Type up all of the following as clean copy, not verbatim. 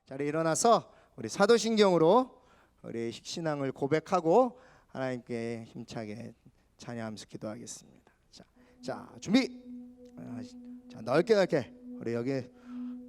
자리에 일어나서 우리 사도신경으로 우리 신앙을 고백하고 하나님께 힘차게 찬양하면서 기도하겠습니다. 자, 준비. 자, 넓게 우리 여기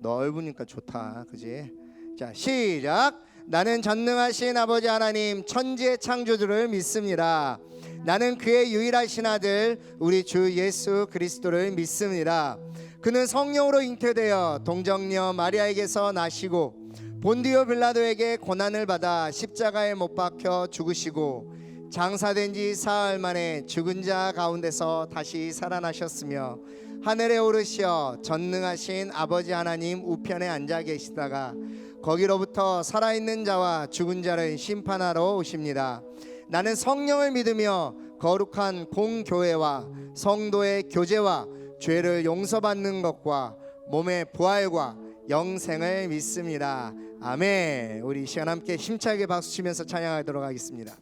넓으니까 좋다, 그지? 자, 시작. 나는 전능하신 아버지 하나님 천지의 창조주를 믿습니다. 나는 그의 유일하신 아들 우리 주 예수 그리스도를 믿습니다. 그는 성령으로 잉태되어 동정녀 마리아에게서 나시고 본디오 빌라도에게 고난을 받아 십자가에 못 박혀 죽으시고 장사된 지 사흘 만에 죽은 자 가운데서 다시 살아나셨으며 하늘에 오르시어 전능하신 아버지 하나님 우편에 앉아 계시다가 거기로부터 살아있는 자와 죽은 자를 심판하러 오십니다. 나는 성령을 믿으며 거룩한 공교회와 성도의 교제와 죄를 용서받는 것과 몸의 부활과 영생을 믿습니다. 아멘. 우리 이 시간 함께 힘차게 박수 치면서 찬양하도록 하겠습니다.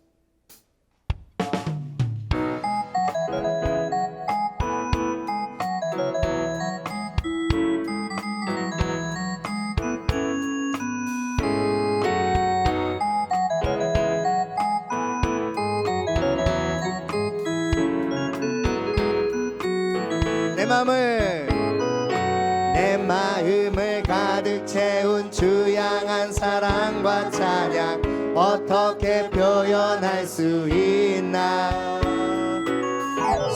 내 마음을 가득 채운 주양한 사랑과 찬양 어떻게 표현할 수 있나.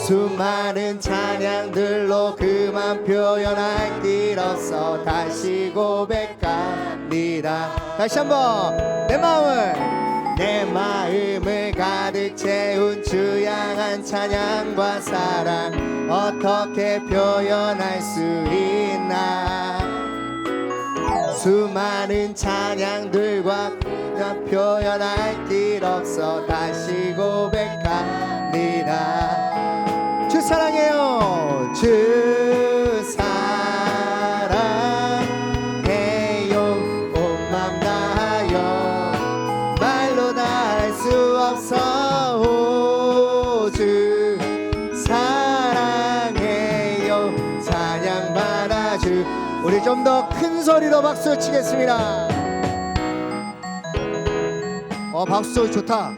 수많은 찬양들로 그만 표현할 길 없어 다시 고백합니다. 다시 한번 내 마음을 가득 채운 주양한 찬양과 사랑 어떻게 표현할 수 있나. 수많은 찬양들과 표현할 길 없어 다시 고백합니다. 주 사랑해요. 주 사랑해요. 온 맘 다하여 말로 다 할 수 없어. 오, 주 사랑해요. 찬양 받아주. 우리 좀 더 큰 소리로 박수 치겠습니다. 박수 소리 좋다.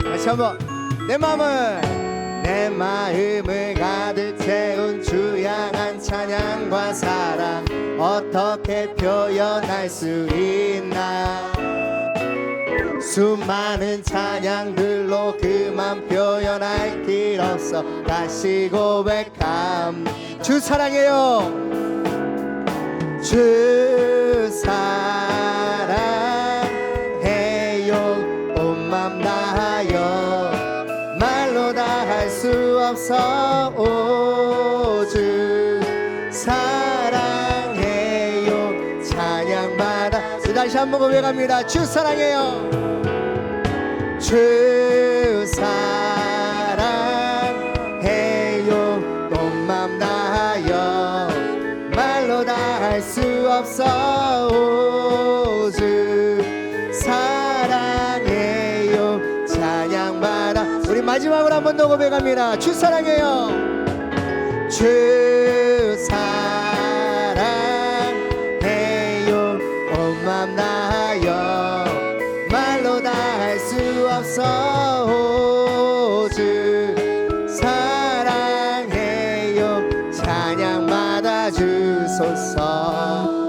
다시 한번 내 마음을 가득 채운 주양한 찬양과 사랑 어떻게 표현할 수 있나. 수많은 찬양들로 그만 표현할 길 없어 다시 고백함. 주 사랑해요. 주 사랑해요. 온 맘 다하여 말로 다 할 수 없어. 오, 주 사랑해요. 찬양받아. 다시 한번 고백합니다. 주 사랑해요. 주 사랑해요. 온 맘 다하여 말로 다 할 수 없어. 오, 주 사랑해요. 찬양받아. 우리 마지막으로 한 번 더 고백합니다. 주 사랑해요. 주 사랑해요. 온 맘 다하여 말로 다 할 수 없어. 오, 주 사랑해요. 찬양 받아 주소서.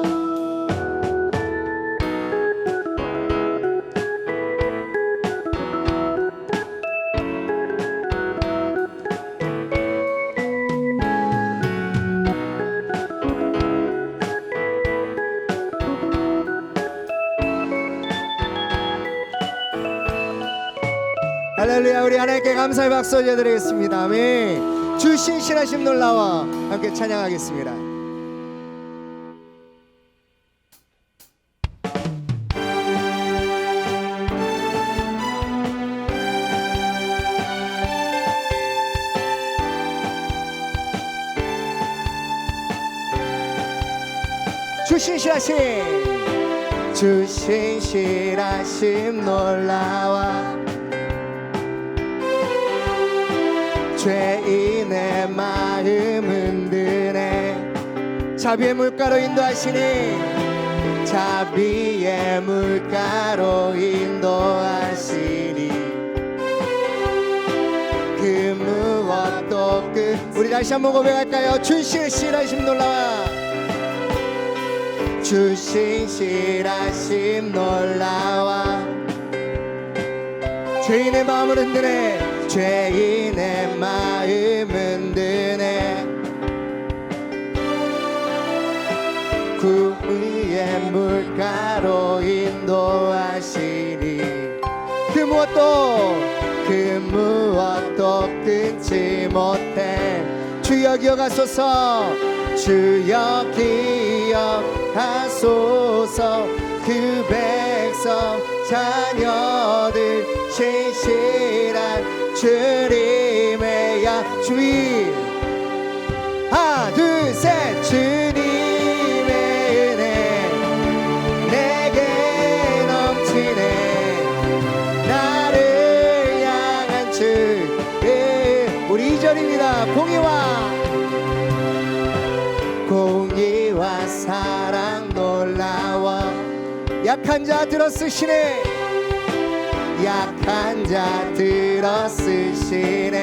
할렐루야. 우리 하나님께 감사의 박수 올려드리겠습니다. 아멘. 주 신실하심 놀라워 함께 찬양하겠습니다. 주 신실하심 주 신실하심 놀라와 죄인의 마음 흔드네. 자비의 물가로 인도하시니 자비의 물가로 인도하시니 그 무엇도 우리 다시 한번 고백할까요? 주 신실하심 놀라와 주 신실하심 놀라와 죄인의 마음을 흔드네. 죄인의 마음 흔드네. 구의의 물가로 인도하시니 그 무엇도 끊지 못해. 주여 기억하소서 주여 기억하소서 그 백성 자녀들 신실한 주님의 약주의. 하나 둘 셋. 주님의 은혜 내게 넘치네. 나를 향한 주의. 우리 2절입니다. 공의와 사랑 놀라워 약한 자 들어쓰시네. 약한 자 들어쓰시네.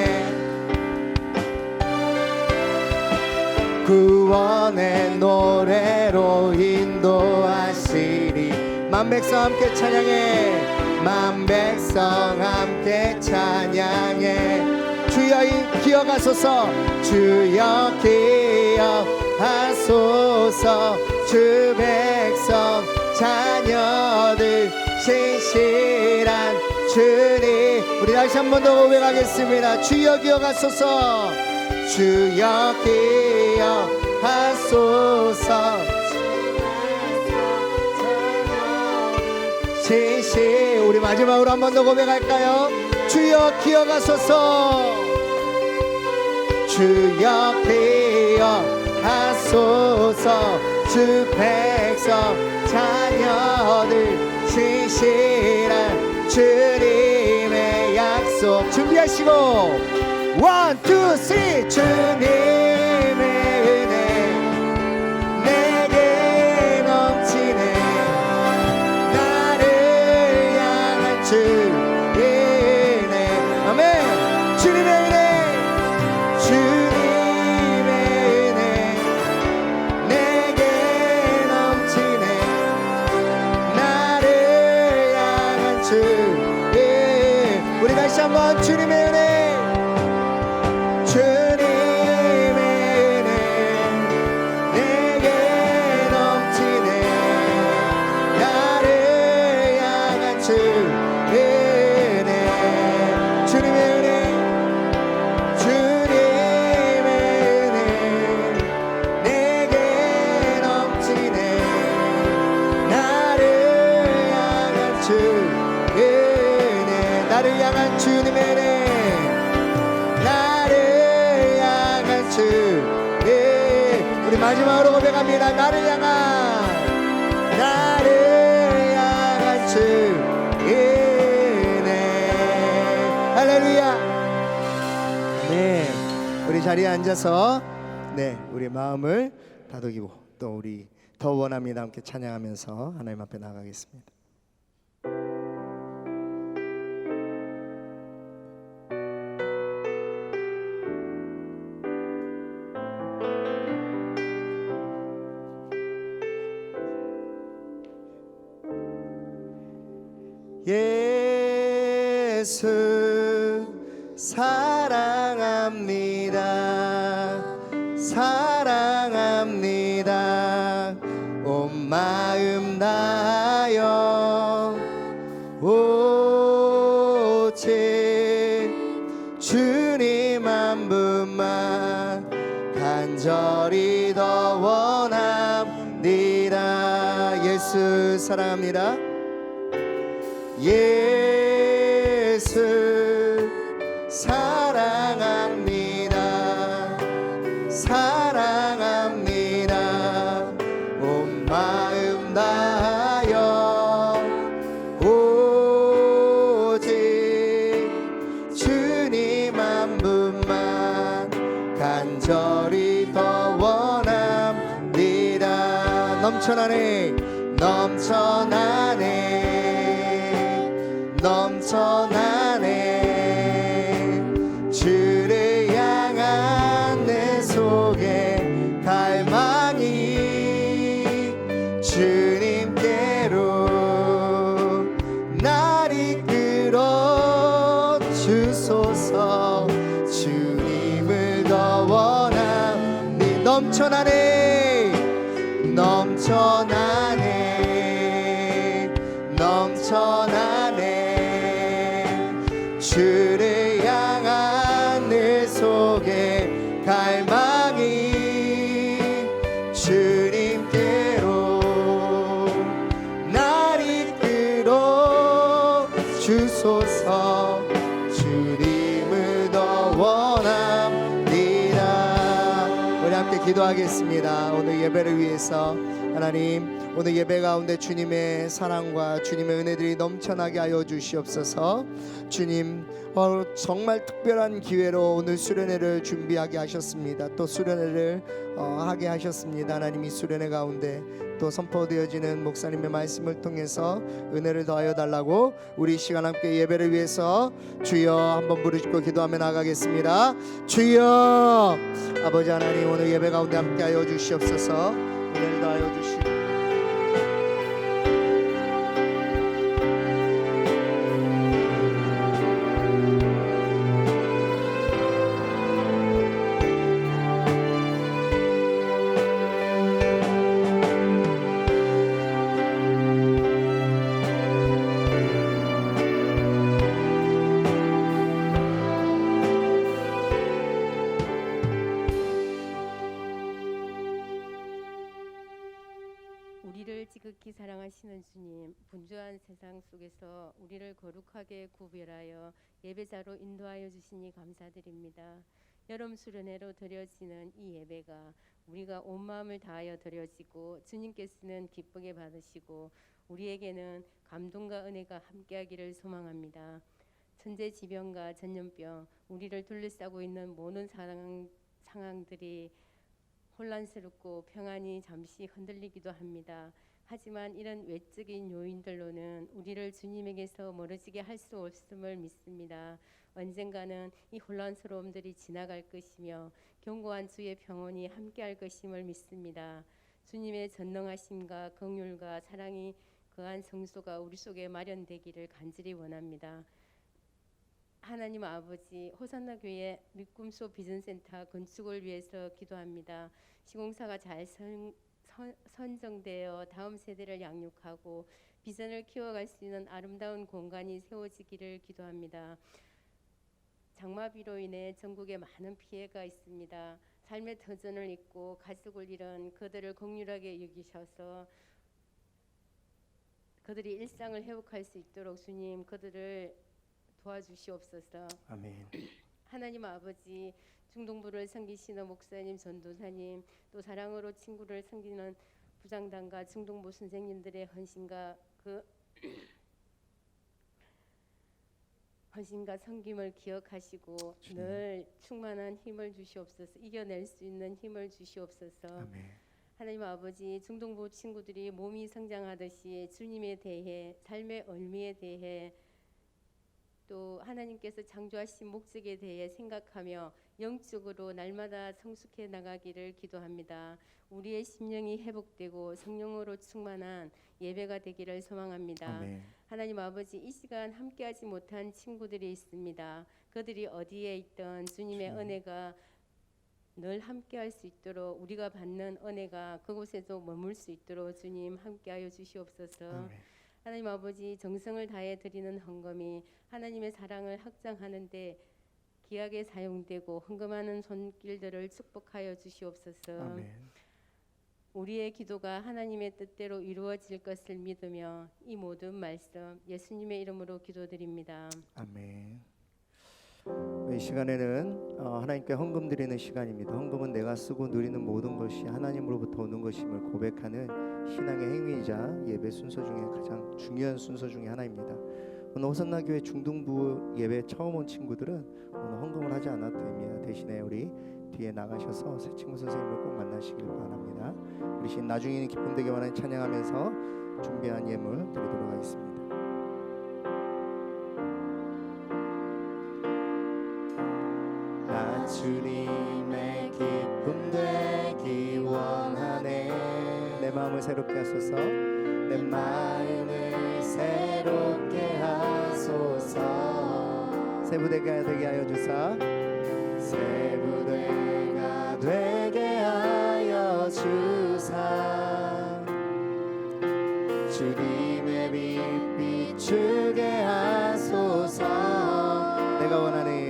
구원의 노래로 인도하시리. 만백성 함께 찬양해. 만백성 함께 찬양해. 주여 기억하소서 주여 기억하소서 주 백성 자녀들 신실한 주님. 우리 다시 한 번 더 고백하겠습니다. 주여 기억하소서 주여 기억하소서 신실. 우리 마지막으로 한 번 더 고백할까요? 주여 기억하소서 주여 기억하소서 주 백성 자녀들 신실한 주님의 약속. 준비하시고 1, 2, 3. 주님의 은혜 내게 넘치네. 나를 향한 주의 은혜. 아멘. 주님의 은혜 주님의 은혜 내게 넘치네. 나를 향한 주의. 우리 다시 한번 주님의 은혜 주님의 은혜 내게 넘치네. 나를 향한 주의 은혜. 주님의 은혜 주님의 은혜 내게 넘치네. 나를 향한 주의 은혜. 나를 향한 주님의 은혜 우리 마지막으로 고백합니다. 나를 향한 주의 은혜. 할렐루야. 네, 우리 자리에 앉아서 우리 마음을 다독이고 또 우리 더 원합니다 함께 찬양하면서 하나님 앞에 나가겠습니다. 예수 사랑합니다. 사랑합니다. 온 마음 다하여 오직 주님 한 분만 간절히 더 원합니다. 예수 사랑합니다. 예수 사랑합니다. 사랑합니다. 온 마음 다하여 넘쳐나네 넘쳐나네 넘쳐나네 주를 향한 내 속에 갈망이 주님께로 날 이끌어 주소서 주님을 더 원하니 넘쳐나네 넘쳐나네 넘쳐나네 주를 향한 내 속에 갈망이 주님께로 날 이끌어 주소서 주님을 더 원합니다. 우리 함께 기도하겠습니다. 오늘 예배를 위해서 하나님 오늘 예배 가운데 주님의 사랑과 주님의 은혜들이 넘쳐나게 하여 주시옵소서. 주님 정말 특별한 기회로 오늘 수련회를 준비하게 하셨습니다. 또 수련회를 하게 하셨습니다. 하나님 이 수련회 가운데 또 선포되어지는 목사님의 말씀을 통해서 은혜를 더하여 달라고 우리 시간 함께 예배를 위해서 주여 한번 부르짖고 기도하며 나가겠습니다. 주여 아버지 하나님 오늘 예배 가운데 함께 하여 주시옵소서. 은혜를 더하여 주시옵소서. 우리를 지극히 사랑하시는 주님, 분주한 세상 속에서 우리를 거룩하게 구별하여 예배자로 인도하여 주시니 감사드립니다. 여름 수련회로 드려지는 이 예배가 우리가 온 마음을 다하여 드려지고 주님께서는 기쁘게 받으시고 우리에게는 감동과 은혜가 함께하기를 소망합니다. 천재지변과 전염병, 우리를 둘러싸고 있는 모든 상황들이 혼란스럽고 평안이 잠시 흔들리기도 합니다. 하지만 이런 외적인 요인들로는 우리를 주님에게서 멀어지게 할 수 없음을 믿습니다. 언젠가는 이 혼란스러움들이 지나갈 것이며 견고한 주의 평온이 함께할 것임을 믿습니다. 주님의 전능하심과 긍휼과 사랑이 거한 성소가 우리 속에 마련되기를 간절히 원합니다. 하나님 아버지, 호산나 교회 믿음소 비전센터 건축을 위해서 기도합니다. 시공사가 잘 선정되어 다음 세대를 양육하고 비전을 키워갈 수 있는 아름다운 공간이 세워지기를 기도합니다. 장마비로 인해 전국에 많은 피해가 있습니다. 삶의 터전을 잃고 가족을 잃은 그들을 긍휼하게 여기셔서 그들이 일상을 회복할 수 있도록 주님 그들을 도와주시옵소서. 아멘. 하나님 아버지, 중동부를 섬기시는 목사님, 전도사님, 또 사랑으로 친구를 섬기는 부장단과 중동부 선생님들의 헌신과 헌신과 섬김을 기억하시고 늘 충만한 힘을 주시옵소서. 이겨낼 수 있는 힘을 주시옵소서. 아멘. 하나님 아버지, 중동부 친구들이 몸이 성장하듯이 주님에 대해 삶의 의미에 대해 또 하나님께서 창조하신 목적에 대해 생각하며 영적으로 날마다 성숙해 나가기를 기도합니다. 우리의 심령이 회복되고 성령으로 충만한 예배가 되기를 소망합니다. 아멘. 하나님 아버지, 이 시간 함께하지 못한 친구들이 있습니다. 그들이 어디에 있든 주님의 은혜가 늘 함께할 수 있도록 우리가 받는 은혜가 그곳에도 머물 수 있도록 주님 함께하여 주시옵소서. 아멘. 하나님 아버지, 정성을 다해 드리는 헌금이 하나님의 사랑을 확장하는데 귀하게 사용되고 헌금하는 손길들을 축복하여 주시옵소서. 아멘. 우리의 기도가 하나님의 뜻대로 이루어질 것을 믿으며 이 모든 말씀 예수님의 이름으로 기도드립니다. 아멘. 이 시간에는 하나님께 헌금 드리는 시간입니다. 헌금은 내가 쓰고 누리는 모든 것이 하나님으로부터 오는 것임을 고백하는 신앙의 행위이자 예배 순서 중에 가장 중요한 순서 중에 하나입니다. 오늘 호산나 교회 중등부 예배 처음 온 친구들은 오늘 헌금을 하지 않아도 됩니다. 대신에 우리 뒤에 나가셔서 새 친구 선생님을 꼭 만나시길 바랍니다. 우리 신 나중에는 기쁨 되게 원하는 찬양하면서 준비한 예물 드리도록 하겠습니다. 나 주님의 기쁨 되기 원하네. 내 마음을 새롭게 하소서. 내 마음을 새롭게 하소서. 새 부대가 되게 하여 주사. 새 부대가 되게 하여 주사. 주님의 빛 비추게 하소서. 내가 원하는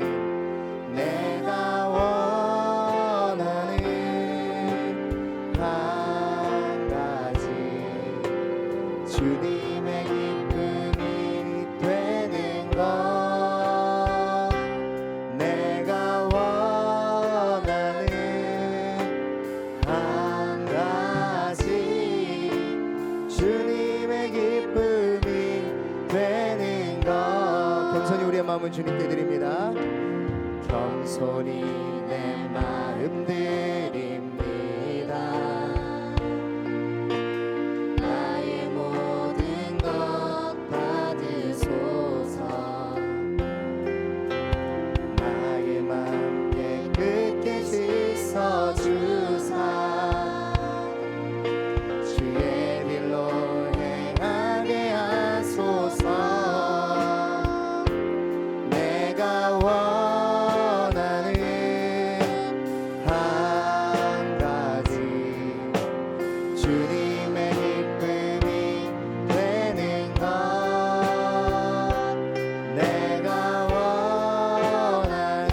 한 가지 주님의 기쁨이 되는 것. 내가 원하는 한 가지 주님의 기쁨이 되는 것. 겸손히 우리의 마음을 주님께 드립니다. 겸손히 내 마음 드립니다. 나의 모든 것 받으소서. 나의 마음 깨끗게 씻어주사. 주의 길로 행하게 하소서. 내가 원하는 한 가지 주님의 기쁨이 되는 것. 내가 원하는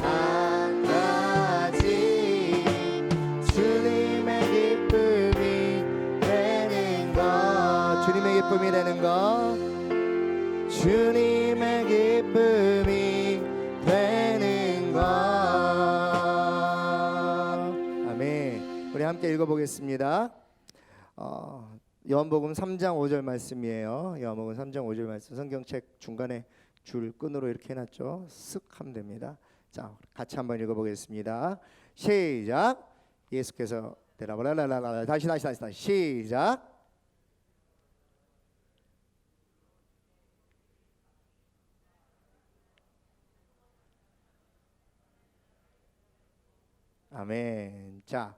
한 가지 주님의 기쁨이 되는 것. 주님의 기쁨이 되는 것. 주님의 기쁨이 되는 것. 아멘. 우리 함께 읽어보겠습니다. 요한복음 3장 5절 말씀이에요. 요한복음 3장 5절 말씀. 성경책 중간에 줄 끈으로 이렇게 해놨죠. 쓱 하면 됩니다. 자, 같이 한번 읽어보겠습니다. 시작. 예수께서 대답을 다시 시작. 아멘. 자,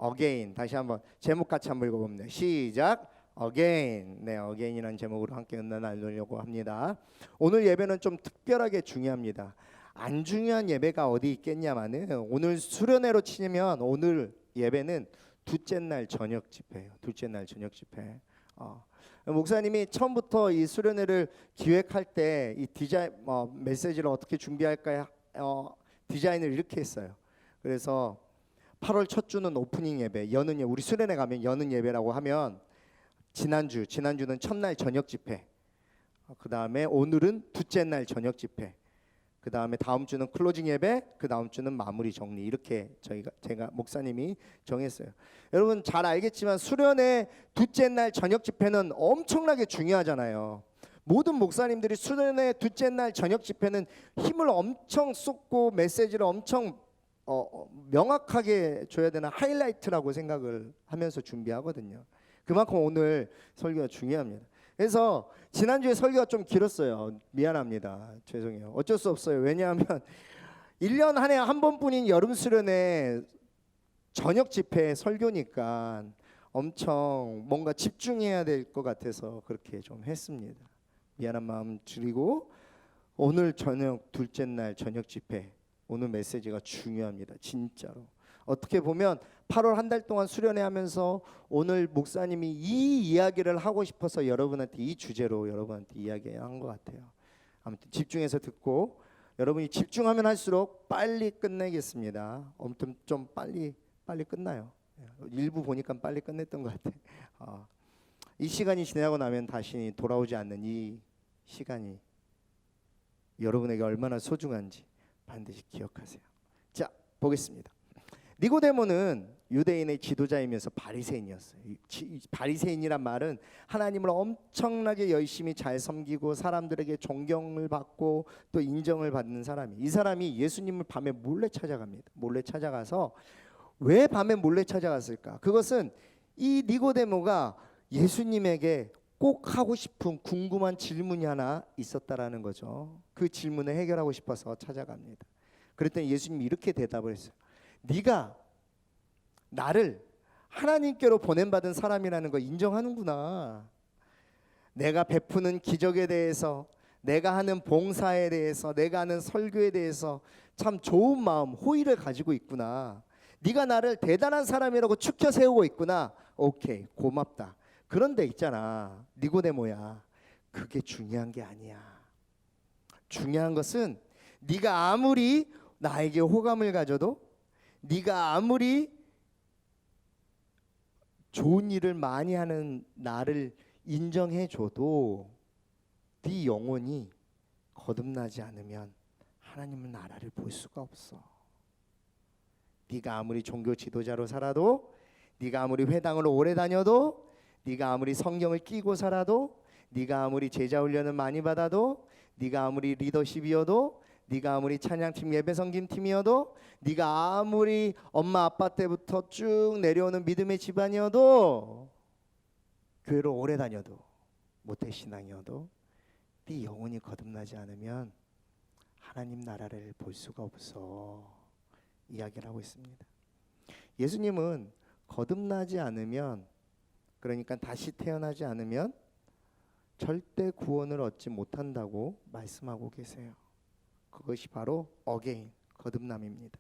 again 다시 한번 제목 같이 한번 읽어봅니다. 시작. again. 네, again이라는 제목으로 함께 은혜 나누려고 합니다. 오늘 예배는 좀 특별하게 중요합니다. 안 중요한 예배가 어디 있겠냐마는 오늘 수련회로 치면 오늘 예배는 둘째 날 저녁 집회예요. 둘째 날 저녁 집회. 목사님이 처음부터 이 수련회를 기획할 때 이 디자인 메시지를 어떻게 준비할까 디자인을 이렇게 했어요. 그래서 8월 첫 주는 오프닝 예배, 여는 예배. 우리 수련회 가면 여는 예배라고 하면 지난주는 첫날 저녁 집회. 그 다음에 오늘은 둘째 날 저녁 집회. 그 다음에 다음 주는 클로징 예배, 그 다음 주는 마무리 정리. 이렇게 제가 목사님이 정했어요. 여러분 잘 알겠지만 수련회 둘째 날 저녁 집회는 엄청나게 중요하잖아요. 모든 목사님들이 수련회 둘째 날 저녁 집회는 힘을 엄청 쏟고 메시지를 엄청 명확하게 줘야 되는 하이라이트라고 생각을 하면서 준비하거든요. 그만큼 오늘 설교가 중요합니다. 그래서 지난주에 설교가 좀 길었어요. 미안합니다. 죄송해요. 어쩔 수 없어요. 왜냐하면 1년 한 해 한 번뿐인 여름 수련회 저녁 집회 설교니까 엄청 뭔가 집중해야 될 것 같아서 그렇게 좀 했습니다. 미안한 마음 줄이고 오늘 저녁 둘째 날 저녁 집회 오늘 메시지가 중요합니다. 진짜로. 어떻게 보면 8월 한 달 동안 수련회 하면서 오늘 목사님이 이 이야기를 하고 싶어서 여러분한테 이 주제로 여러분한테 이야기한 것 같아요. 아무튼 집중해서 듣고 여러분이 집중하면 할수록 빨리 끝내겠습니다. 아무튼 좀 빨리 끝나요. 일부 보니까 빨리 끝냈던 것 같아요. 이 시간이 지나고 나면 다시 돌아오지 않는 이 시간이 여러분에게 얼마나 소중한지 반드시 기억하세요. 자, 보겠습니다. 니고데모는 유대인의 지도자이면서 바리새인이었어요. 바리새인이란 말은 하나님을 엄청나게 열심히 잘 섬기고 사람들에게 존경을 받고 또 인정을 받는 사람이, 이 사람이 예수님을 밤에 몰래 찾아갑니다. 몰래 찾아가서, 왜 밤에 몰래 찾아갔을까? 그것은 이 니고데모가 예수님에게 꼭 하고 싶은 궁금한 질문이 하나 있었다라는 거죠. 그 질문을 해결하고 싶어서 찾아갑니다. 그랬더니 예수님이 이렇게 대답을 했어요. 네가 나를 하나님께로 보냄받은 사람이라는 거 인정하는구나. 내가 베푸는 기적에 대해서, 내가 하는 봉사에 대해서, 내가 하는 설교에 대해서 참 좋은 마음, 호의를 가지고 있구나. 네가 나를 대단한 사람이라고 축켜 세우고 있구나. 오케이, 고맙다. 그런데 있잖아, 니고데모야, 그게 중요한 게 아니야. 중요한 것은 네가 아무리 나에게 호감을 가져도, 네가 아무리 좋은 일을 많이 하는 나를 인정해줘도 네 영혼이 거듭나지 않으면 하나님은 나라를 볼 수가 없어. 네가 아무리 종교 지도자로 살아도, 네가 아무리 회당을 오래 다녀도, 네가 아무리 성경을 끼고 살아도, 네가 아무리 제자 훈련을 많이 받아도, 네가 아무리 리더십이어도, 네가 아무리 찬양팀 예배성김팀이어도, 네가 아무리 엄마 아빠 때부터 쭉 내려오는 믿음의 집안이어도, 교회를 오래 다녀도, 모태신앙이어도 네 영혼이 거듭나지 않으면 하나님 나라를 볼 수가 없어 이야기를 하고 있습니다. 예수님은 거듭나지 않으면, 그러니까 다시 태어나지 않으면 절대 구원을 얻지 못한다고 말씀하고 계세요. 그것이 바로 어게인, 거듭남입니다.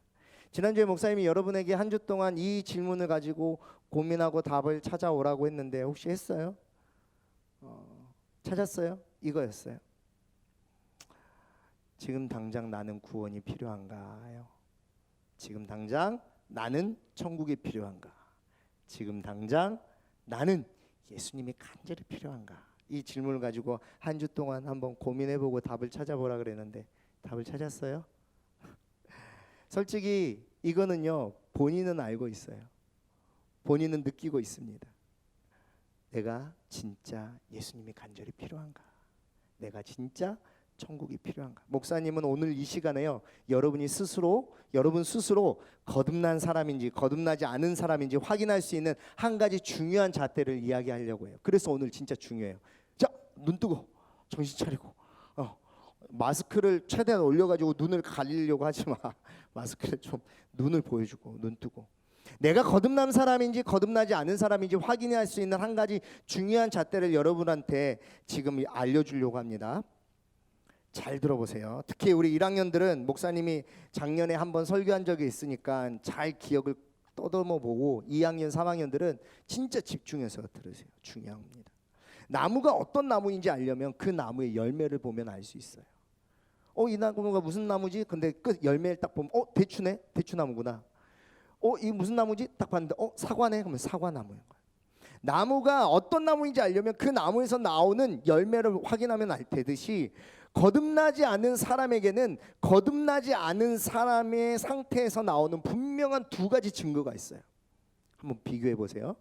지난주에 목사님이 여러분에게 한 주 동안 이 질문을 가지고 고민하고 답을 찾아오라고 했는데 혹시 했어요? 찾았어요? 이거였어요. 지금 당장 나는 구원이 필요한가요? 지금 당장 나는 천국이 필요한가? 지금 당장 나는 예수님이 간절히 필요한가? 이 질문을 가지고 한 주 동안 한번 고민해보고 답을 찾아보라 그랬는데 답을 찾았어요? 솔직히 이거는요, 본인은 알고 있어요. 본인은 느끼고 있습니다. 내가 진짜 예수님이 간절히 필요한가? 내가 진짜 천국이 필요한가? 목사님은 오늘 이 시간에요, 여러분 스스로 거듭난 사람인지 거듭나지 않은 사람인지 확인할 수 있는 한 가지 중요한 잣대를 이야기하려고 해요. 그래서 오늘 진짜 중요해요. 자, 눈 뜨고 정신 차리고, 마스크를 최대한 올려가지고 눈을 가리려고 하지 마. 마스크를 좀 눈을 보여주고 눈 뜨고, 내가 거듭난 사람인지 거듭나지 않은 사람인지 확인할 수 있는 한 가지 중요한 잣대를 여러분한테 지금 알려주려고 합니다. 잘 들어보세요. 특히 우리 1학년들은 목사님이 작년에 한번 설교한 적이 있으니까 잘 기억을 떠듬어 보고, 2학년, 3학년들은 진짜 집중해서 들으세요. 중요합니다. 나무가 어떤 나무인지 알려면 그 나무의 열매를 보면 알 수 있어요. 이 나무가 무슨 나무지? 근데 끝 열매를 딱 보면 대추네? 대추나무구나. 이 무슨 나무지? 딱 봤는데 사과네? 그러면 사과나무인 거예요. 나무가 어떤 나무인지 알려면 그 나무에서 나오는 열매를 확인하면 되듯이, 거듭나지 않은 사람에게는 거듭나지 않은 사람의 상태에서 나오는 분명한 두 가지 증거가 있어요. 한번 비교해 보세요.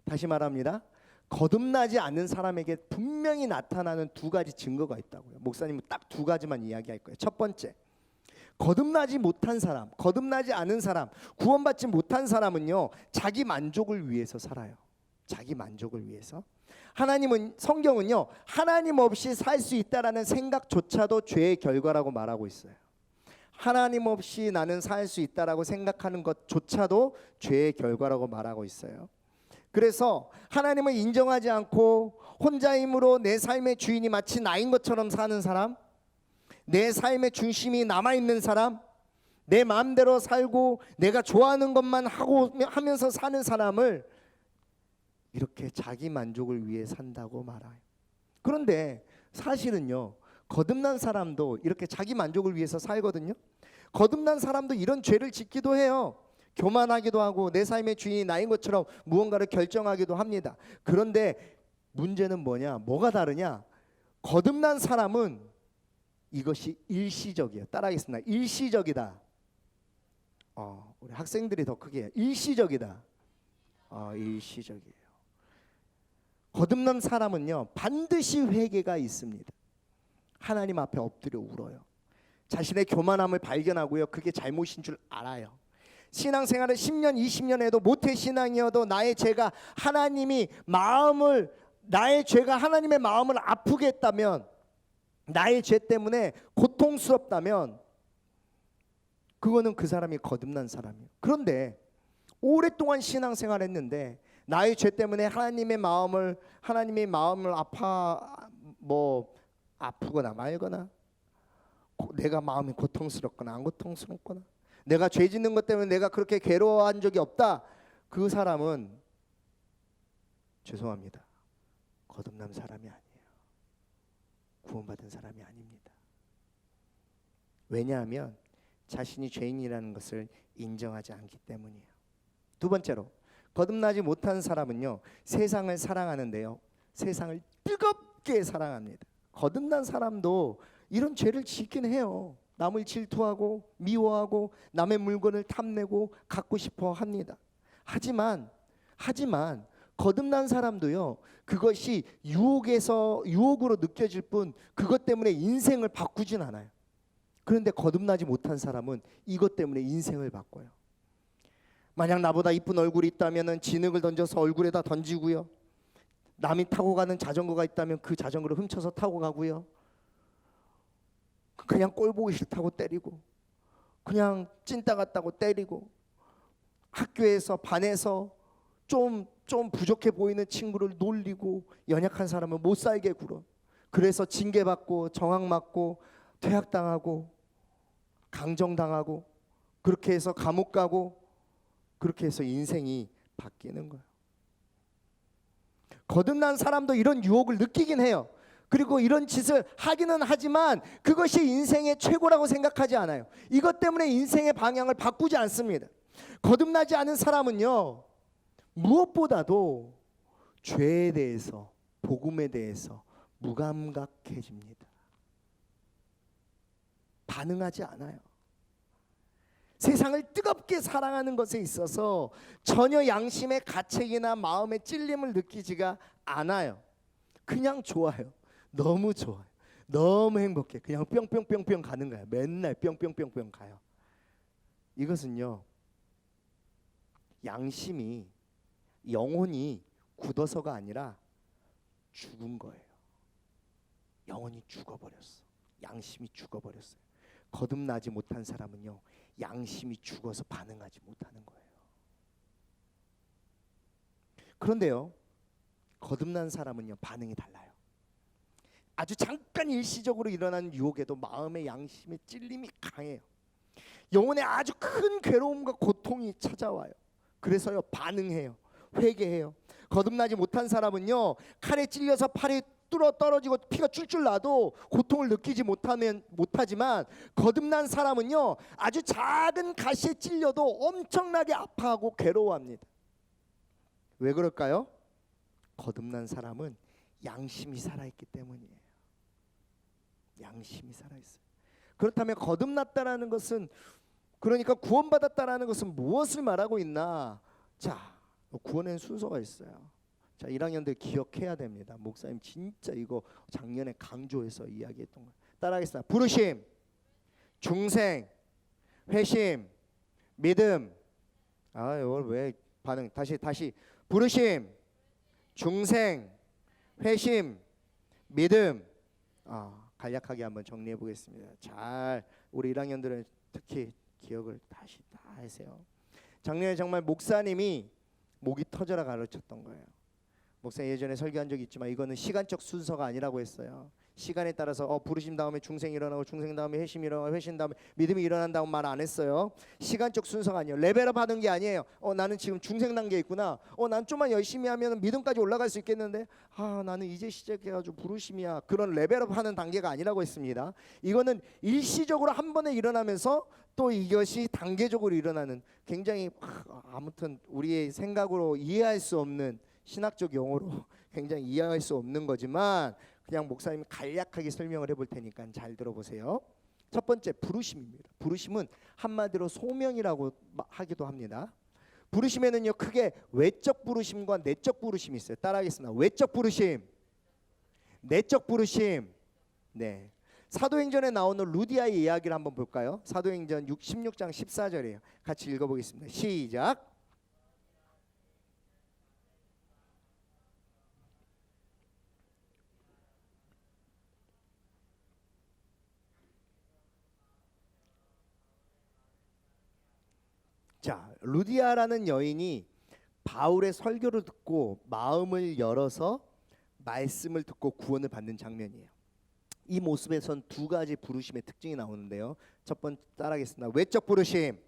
다시 말합니다. 거듭나지 않은 사람에게 분명히 나타나는 두 가지 증거가 있다고요. 목사님은 딱 두 가지만 이야기할 거예요. 첫 번째, 거듭나지 못한 사람, 거듭나지 않은 사람, 구원받지 못한 사람은요, 자기 만족을 위해서 살아요. 자기 만족을 위해서. 성경은요, 하나님 없이 살 수 있다라는 생각조차도 죄의 결과라고 말하고 있어요. 하나님 없이 나는 살 수 있다라고 생각하는 것조차도 죄의 결과라고 말하고 있어요. 그래서 하나님을 인정하지 않고 혼자 힘으로 내 삶의 주인이 마치 나인 것처럼 사는 사람, 내 삶의 중심이 남아있는 사람, 내 마음대로 살고 내가 좋아하는 것만 하면서 사는 사람을 이렇게 자기 만족을 위해 산다고 말해요. 그런데 사실은요, 거듭난 사람도 이렇게 자기 만족을 위해서 살거든요. 거듭난 사람도 이런 죄를 짓기도 해요. 교만하기도 하고 내 삶의 주인이 나인 것처럼 무언가를 결정하기도 합니다. 그런데 문제는 뭐가 다르냐? 거듭난 사람은 이것이 일시적이에요. 따라하겠습니다. 일시적이다. 우리 학생들이 더 크게 해요. 일시적이다. 일시적이에요. 거듭난 사람은요 반드시 회개가 있습니다. 하나님 앞에 엎드려 울어요. 자신의 교만함을 발견하고요, 그게 잘못인 줄 알아요. 신앙생활을 10년 20년 해도 모태신앙이어도 나의 죄가 하나님의 마음을 아프게 했다면, 나의 죄 때문에 고통스럽다면 그거는 그 사람이 거듭난 사람이에요. 그런데 오랫동안 신앙생활을 했는데 나의 죄 때문에 하나님의 마음을 아프거나 말거나, 내가 마음이 고통스럽거나 안 고통스럽거나, 내가 죄 짓는 것 때문에 내가 그렇게 괴로워한 적이 없다, 그 사람은 죄송합니다, 거듭난 사람이 아니에요. 구원받은 사람이 아닙니다. 왜냐하면 자신이 죄인이라는 것을 인정하지 않기 때문이에요. 두 번째로, 거듭나지 못한 사람은요 세상을 사랑하는데요 세상을 뜨겁게 사랑합니다. 거듭난 사람도 이런 죄를 짓긴 해요. 남을 질투하고 미워하고 남의 물건을 탐내고 갖고 싶어 합니다. 하지만 거듭난 사람도요 그것이 유혹으로 느껴질 뿐 그것 때문에 인생을 바꾸진 않아요. 그런데 거듭나지 못한 사람은 이것 때문에 인생을 바꿔요. 만약 나보다 이쁜 얼굴이 있다면 진흙을 던져서 얼굴에다 던지고요, 남이 타고 가는 자전거가 있다면 그 자전거를 훔쳐서 타고 가고요, 그냥 꼴 보기 싫다고 때리고, 그냥 찐따 같다고 때리고, 학교에서 반에서 좀 부족해 보이는 친구를 놀리고, 연약한 사람은 못 살게 굴어. 그래서 징계받고 정학맞고 퇴학당하고 강정당하고, 그렇게 해서 감옥 가고, 그렇게 해서 인생이 바뀌는 거예요. 거듭난 사람도 이런 유혹을 느끼긴 해요. 그리고 이런 짓을 하기는 하지만 그것이 인생의 최고라고 생각하지 않아요. 이것 때문에 인생의 방향을 바꾸지 않습니다. 거듭나지 않은 사람은요 무엇보다도 죄에 대해서, 복음에 대해서 무감각해집니다. 반응하지 않아요. 세상을 뜨겁게 사랑하는 것에 있어서 전혀 양심의 가책이나 마음의 찔림을 느끼지가 않아요. 그냥 좋아요. 너무 좋아요. 너무 행복해. 그냥 뿅뿅뿅뿅 가는 거예요. 맨날 뿅뿅뿅뿅 가요. 이것은요 양심이, 영혼이 굳어서가 아니라 죽은 거예요. 영혼이 죽어버렸어. 양심이 죽어버렸어요. 거듭나지 못한 사람은요 양심이 죽어서 반응하지 못하는 거예요. 그런데요 거듭난 사람은요 반응이 달라요. 아주 잠깐 일시적으로 일어나는 유혹에도 마음의 양심의 찔림이 강해요. 영혼에 아주 큰 괴로움과 고통이 찾아와요. 그래서요 반응해요. 회개해요. 거듭나지 못한 사람은요 칼에 찔려서 팔이 뚫어 떨어지고 피가 줄줄 나도 고통을 느끼지 못하지만, 거듭난 사람은요 아주 작은 가시에 찔려도 엄청나게 아파하고 괴로워합니다. 왜 그럴까요? 거듭난 사람은 양심이 살아있기 때문이에요. 양심이 살아있어요. 그렇다면 거듭났다라는 것은, 그러니까 구원받았다라는 것은 무엇을 말하고 있나? 자, 구원에는 순서가 있어요. 자, 1학년들 기억해야 됩니다. 목사님 진짜 이거 작년에 강조해서 이야기했던 거예요. 따라하겠습니다. 부르심, 중생, 회심, 믿음. 이걸 왜 반응? 다시. 부르심, 중생, 회심, 믿음. 간략하게 한번 정리해 보겠습니다. 잘 우리 1학년들은 특히 기억을 다시 다 하세요. 작년에 정말 목사님이 목이 터져라 가르쳤던 거예요. 목사 예전에 설교한 적이 있지만 이거는 시간적 순서가 아니라고 했어요. 시간에 따라서 부르심 다음에 중생이 일어나고, 중생 다음에 회심이 일어나고, 회심 다음에 믿음이 일어난다고 말 안 했어요. 시간적 순서가 아니에요. 레벨업 하는 게 아니에요. 나는 지금 중생 단계에 있구나. 난 좀만 열심히 하면 믿음까지 올라갈 수 있겠는데, 나는 이제 시작해가지고 부르심이야. 그런 레벨업 하는 단계가 아니라고 했습니다. 이거는 일시적으로 한 번에 일어나면서 또 이것이 단계적으로 일어나는, 굉장히 아무튼 우리의 생각으로 이해할 수 없는 신학적 용어로 굉장히 이해할 수 없는 거지만, 그냥 목사님이 간략하게 설명을 해볼 테니까 잘 들어보세요. 첫 번째 부르심입니다. 부르심은 한마디로 소명이라고 하기도 합니다. 부르심에는요 크게 외적 부르심과 내적 부르심이 있어요. 따라하겠습니다. 외적 부르심, 내적 부르심. 네. 사도행전에 나오는 루디아의 이야기를 한번 볼까요? 사도행전 16장 14절이에요. 같이 읽어보겠습니다. 시작. 자, 루디아라는 여인이 바울의 설교를 듣고 마음을 열어서 말씀을 듣고 구원을 받는 장면이에요. 이 모습에선 두 가지 부르심의 특징이 나오는데요. 첫 번째 따라하겠습니다. 외적 부르심,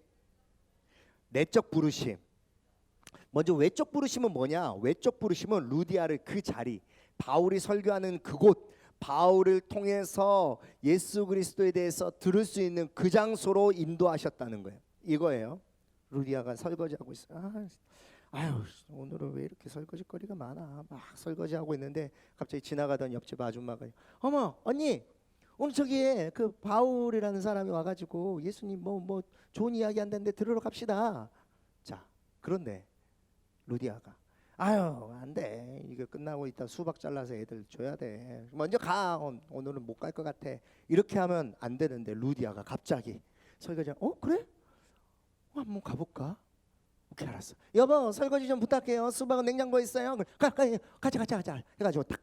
내적 부르심. 먼저 외적 부르심은 뭐냐? 외적 부르심은 루디아를 그 자리, 바울이 설교하는 그곳, 바울을 통해서 예수 그리스도에 대해서 들을 수 있는 그 장소로 인도하셨다는 거예요. 이거예요. 루디아가 설거지하고 있어요. 아유, 오늘은 왜 이렇게 설거지거리가 많아? 막 설거지하고 있는데 갑자기 지나가던 옆집 아줌마가 어머 언니 오늘 저기에 그 바울이라는 사람이 와가지고 예수님 뭐 좋은 이야기 한다는데 들으러 갑시다. 자, 그런데 루디아가 아유 안돼, 이거 끝나고 이따 수박 잘라서 애들 줘야 돼, 먼저 가, 오늘은 못 갈 것 같아. 이렇게 하면 안 되는데 루디아가 갑자기 설거지 그래? 한번 가볼까? 오케이 알았어. 여보 설거지 좀 부탁해요. 수박은 냉장고에 있어요. 가자 해가지고 딱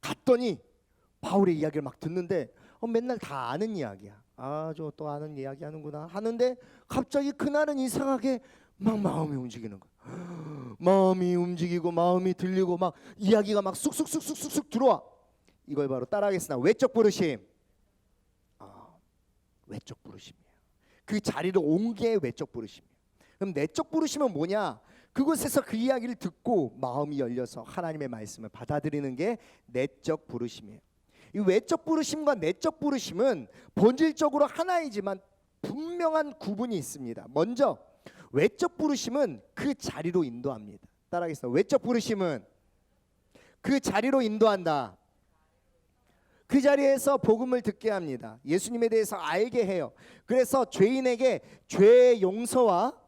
갔더니 바울의 이야기를 막 듣는데 맨날 다 아는 이야기야. 저 또 아는 이야기 하는구나 하는데 갑자기 그날은 이상하게 막 마음이 움직이는 거야. 마음이 움직이고 마음이 들리고 막 이야기가 막 쑥쑥 들어와. 이걸 바로 따라하겠습니다. 외적 부르심. 외적 부르심이에요. 그 자리로 온 게 외적 부르심이에요. 그럼 내적 부르심은 뭐냐? 그곳에서 그 이야기를 듣고 마음이 열려서 하나님의 말씀을 받아들이는 게 내적 부르심이에요. 이 외적 부르심과 내적 부르심은 본질적으로 하나이지만 분명한 구분이 있습니다. 먼저 외적 부르심은 그 자리로 인도합니다. 따라하겠습니다. 외적 부르심은 그 자리로 인도한다. 그 자리에서 복음을 듣게 합니다. 예수님에 대해서 알게 해요. 그래서 죄인에게 죄의 용서와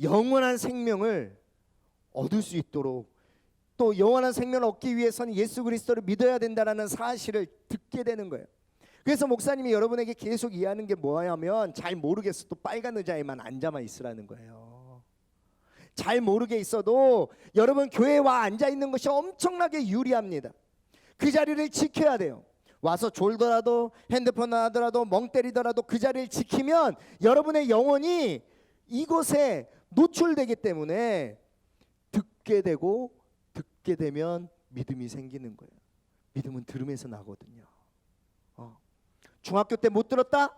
영원한 생명을 얻을 수 있도록, 또 영원한 생명을 얻기 위해서는 예수 그리스도를 믿어야 된다는 사실을 듣게 되는 거예요. 그래서 목사님이 여러분에게 계속 이해하는 게 뭐냐면 잘 모르겠어 또 빨간 의자에만 앉아만 있으라는 거예요. 잘 모르게 있어도 여러분 교회에 와 앉아 있는 것이 엄청나게 유리합니다. 그 자리를 지켜야 돼요. 와서 졸더라도 핸드폰 하더라도 멍 때리더라도 그 자리를 지키면 여러분의 영혼이 이곳에 노출되기 때문에 듣게 되면 믿음이 생기는 거예요. 믿음은 들음에서 나거든요. 중학교 때 못 들었다?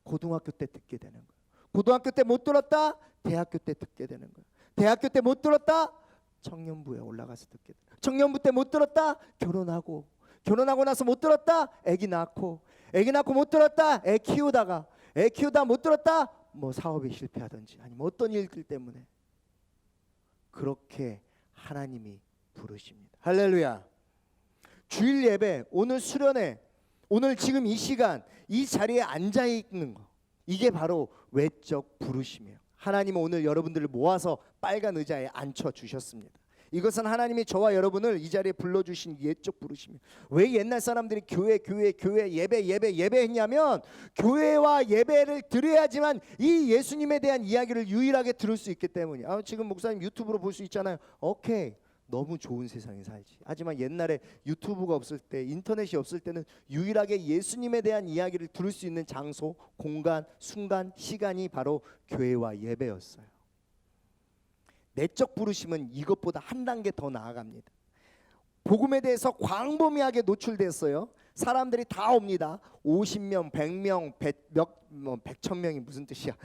고등학교 때 듣게 되는 거예요. 고등학교 때 못 들었다? 대학교 때 듣게 되는 거예요. 대학교 때 못 들었다? 청년부에 올라가서 듣게 돼요. 청년부 때 못 들었다? 결혼하고 나서 못 들었다? 애기 낳고 못 들었다? 애 키우다가 못 들었다? 뭐 사업에 실패하든지 아니면 어떤 일들 때문에 그렇게 하나님이 부르십니다. 할렐루야. 주일 예배, 오늘 수련회, 오늘 지금 이 시간 이 자리에 앉아 있는 거, 이게 바로 외적 부르심이에요. 하나님은 오늘 여러분들을 모아서 빨간 의자에 앉혀 주셨습니다. 이것은 하나님이 저와 여러분을 이 자리에 불러주신 예적 부르심이에요. 왜 옛날 사람들이 교회 예배 했냐면 교회와 예배를 드려야지만 이 예수님에 대한 이야기를 유일하게 들을 수 있기 때문이에요. 지금 목사님 유튜브로 볼 수 있잖아요. 오케이, 너무 좋은 세상에 살지. 하지만 옛날에 유튜브가 없을 때, 인터넷이 없을 때는 유일하게 예수님에 대한 이야기를 들을 수 있는 장소, 공간, 순간, 시간이 바로 교회와 예배였어요. 내적 부르심은 이것보다 한 단계 더 나아갑니다. 복음에 대해서 광범위하게 노출됐어요. 사람들이 다 옵니다. 50명, 100명, 100,000명이 무슨 뜻이야?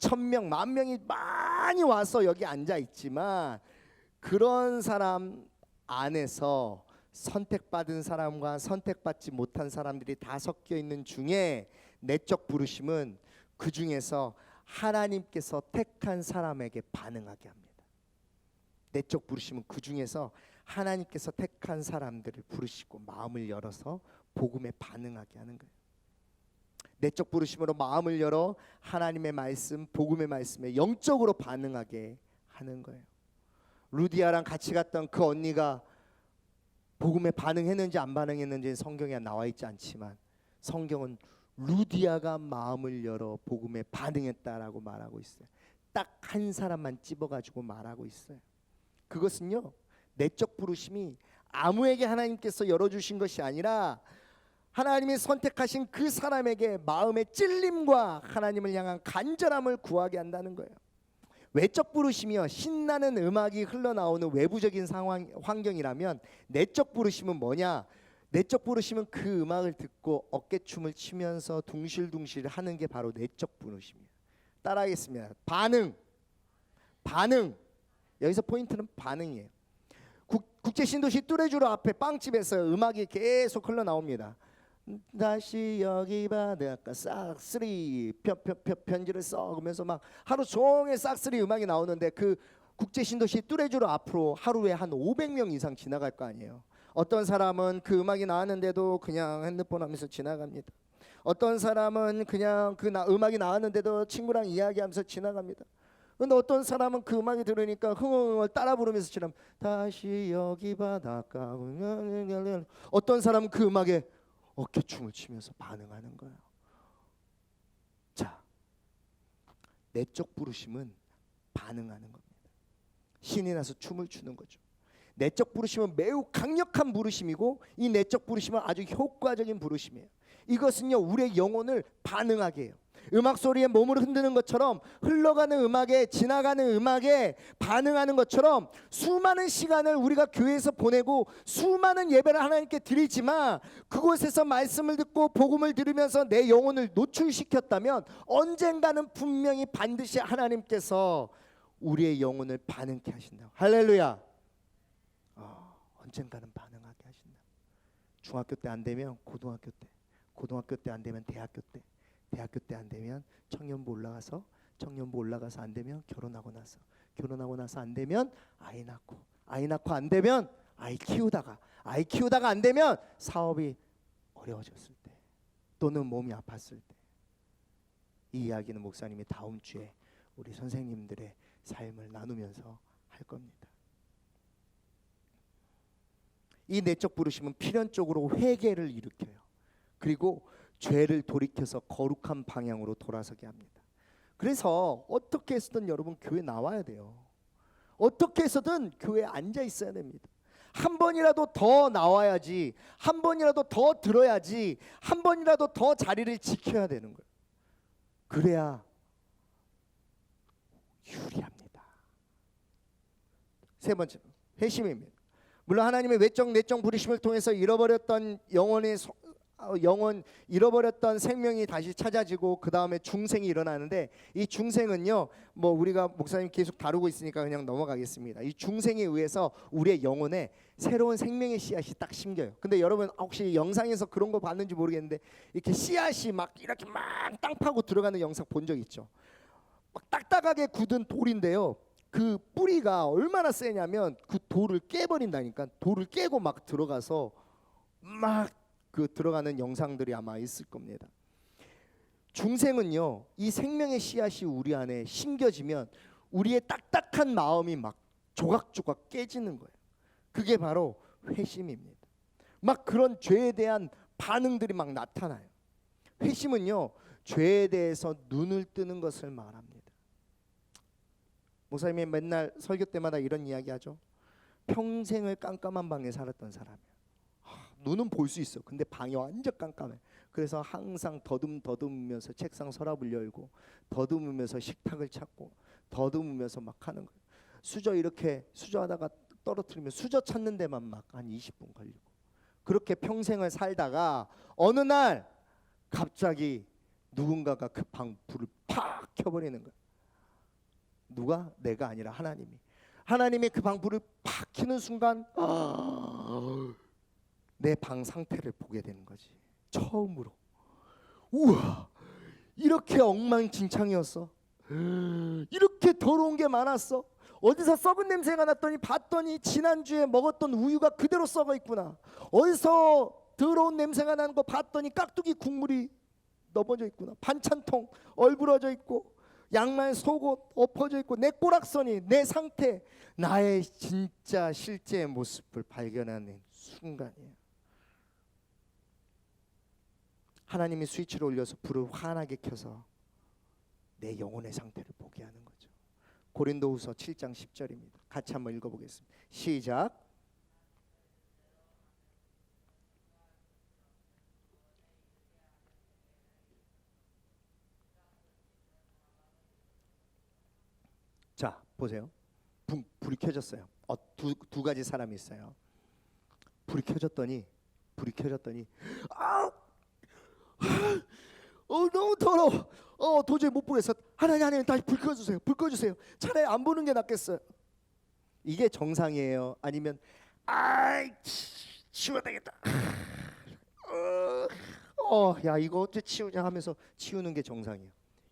1000명, 10,000명이 많이 와서 여기 앉아 있지만 그런 사람 안에서 선택받은 사람과 선택받지 못한 사람들이 다 섞여 있는 중에 내적 부르심은 그 중에서 하나님께서 택한 사람에게 반응하게 합니다. 내적 부르심은 그 중에서 하나님께서 택한 사람들을 부르시고 마음을 열어서 복음에 반응하게 하는 거예요. 내적 부르심으로 마음을 열어 하나님의 말씀, 복음의 말씀에 영적으로 반응하게 하는 거예요. 루디아랑 같이 갔던 그 언니가 복음에 반응했는지 안 반응했는지 성경에 나와 있지 않지만 성경은 루디아가 마음을 열어 복음에 반응했다라고 말하고 있어요. 딱 한 사람만 집어가지고 말하고 있어요. 그것은요, 내적 부르심이 아무에게 하나님께서 열어주신 것이 아니라 하나님이 선택하신 그 사람에게 마음의 찔림과 하나님을 향한 간절함을 구하게 한다는 거예요. 외적 부르심이요, 신나는 음악이 흘러나오는 외부적인 상황, 환경이라면 내적 부르심은 뭐냐? 내적 부르심은 그 음악을 듣고 어깨춤을 추면서 둥실둥실 하는 게 바로 내적 부르심이에요. 따라하겠습니다. 반응. 여기서 포인트는 반응이에요. 국제신도시 뚜레쥬르 앞에 빵집에서 음악이 계속 흘러나옵니다. 다시 여기 바닷가 싹쓸이 편지를 써가면서 막 하루 종일 싹쓸이 음악이 나오는데 그 국제신도시 뚜레쥬르 앞으로 하루에 한 500명 이상 지나갈 거 아니에요. 어떤 사람은 그 음악이 나왔는데도 그냥 핸드폰 하면서 지나갑니다. 어떤 사람은 그냥 음악이 나왔는데도 친구랑 이야기하면서 지나갑니다. 근데 어떤 사람은 그 음악이 들으니까 흥얼흥얼 따라 부르면서 지나면 다시 여기 바닷가. 어떤 사람은 그 음악에 어깨춤을 추면서 반응하는 거예요. 자, 내적 부르심은 반응하는 겁니다. 신이 나서 춤을 추는 거죠. 내적 부르심은 매우 강력한 부르심이고 이 내적 부르심은 아주 효과적인 부르심이에요. 이것은요, 우리의 영혼을 반응하게 해요. 음악 소리에 몸을 흔드는 것처럼 흘러가는 음악에, 지나가는 음악에 반응하는 것처럼 수많은 시간을 우리가 교회에서 보내고 수많은 예배를 하나님께 드리지만 그곳에서 말씀을 듣고 복음을 들으면서 내 영혼을 노출시켰다면 언젠가는 분명히 반드시 하나님께서 우리의 영혼을 반응케 하신다. 할렐루야. 언젠가는 반응하게 하신다. 중학교 때 안 되면 고등학교 때, 고등학교 때 안 되면 대학교 때, 대학교 때 안 되면 청년부 올라가서, 청년부 올라가서 안 되면 결혼하고 나서, 결혼하고 나서 안 되면 아이 낳고, 아이 낳고 안 되면 아이 키우다가, 아이 키우다가 안 되면 사업이 어려워졌을 때 또는 몸이 아팠을 때. 이 이야기는 목사님이 다음 주에 우리 선생님들의 삶을 나누면서 할 겁니다. 이 내적 부르심은 필연적으로 회개를 일으켜요. 그리고 죄를 돌이켜서 거룩한 방향으로 돌아서게 합니다. 그래서 어떻게 해서든 여러분 교회 나와야 돼요. 어떻게 해서든 교회에 앉아 있어야 됩니다. 한 번이라도 더 나와야지, 한 번이라도 더 들어야지, 한 번이라도 더 자리를 지켜야 되는 거예요. 그래야 유리합니다. 세 번째로 회심입니다. 물론 하나님의 외적 내적 부르심을 통해서 잃어버렸던 잃어버렸던 생명이 다시 찾아지고 그 다음에 중생이 일어나는데, 이 중생은요, 뭐 우리가 목사님 계속 다루고 있으니까 그냥 넘어가겠습니다. 이 중생에 의해서 우리의 영혼에 새로운 생명의 씨앗이 딱 심겨요. 근데 여러분 혹시 영상에서 그런 거 봤는지 모르겠는데 이렇게 씨앗이 막 이렇게 막 땅 파고 들어가는 영상 본 적 있죠? 막 딱딱하게 굳은 돌인데요, 그 뿌리가 얼마나 세냐면 그 돌을 깨버린다니까. 돌을 깨고 막 들어가서 막 그 들어가는 영상들이 아마 있을 겁니다. 중생은요, 이 생명의 씨앗이 우리 안에 심겨지면 우리의 딱딱한 마음이 막 조각조각 깨지는 거예요. 그게 바로 회심입니다. 막 그런 죄에 대한 반응들이 막 나타나요. 회심은요, 죄에 대해서 눈을 뜨는 것을 말합니다. 목사님이 맨날 설교 때마다 이런 이야기 하죠. 평생을 깜깜한 방에 살았던 사람이야. 눈은 볼 수 있어. 근데 방이 완전 깜깜해. 그래서 항상 더듬으면서 책상 서랍을 열고, 더듬으면서 식탁을 찾고, 더듬으면서 막 하는 거예요. 수저 이렇게 수저하다가 떨어뜨리면 수저 찾는 데만 막 한 20분 걸리고, 그렇게 평생을 살다가 어느 날 갑자기 누군가가 그 방 불을 팍 켜버리는 거예요. 누가? 내가 아니라 하나님이 그 방 불을 팍 켜는 순간 내 방 상태를 보게 되는 거지. 처음으로. 우와, 이렇게 엉망진창이었어. 이렇게 더러운 게 많았어. 어디서 썩은 냄새가 났더니 봤더니 지난주에 먹었던 우유가 그대로 썩어 있구나. 어디서 더러운 냄새가 나는 거 봤더니 깍두기 국물이 넘어져 있구나. 반찬통 얼부러져 있고 양말 속옷 엎어져 있고 내 꼬락서니 내 상태, 나의 진짜 실제의 모습을 발견하는 순간이에요. 하나님이 스위치를 올려서 불을 환하게 켜서 내 영혼의 상태를 보게 하는 거죠. 고린도후서 7장 10절입니다. 같이 한번 읽어보겠습니다. 시작. 자, 보세요. 불이 켜졌어요. 두 가지 사람이 있어요. 불이 켜졌더니 아, 너무 더러워. 도저히 못 보겠어. 하나님 다시 불 꺼주세요. 불 꺼주세요. 차라리 안 보는 게 낫겠어요. 이게 정상이에요? 아니면 치워야 되겠다. 야 이거 어째 치우냐 하면서 치우는 게 정상이에요.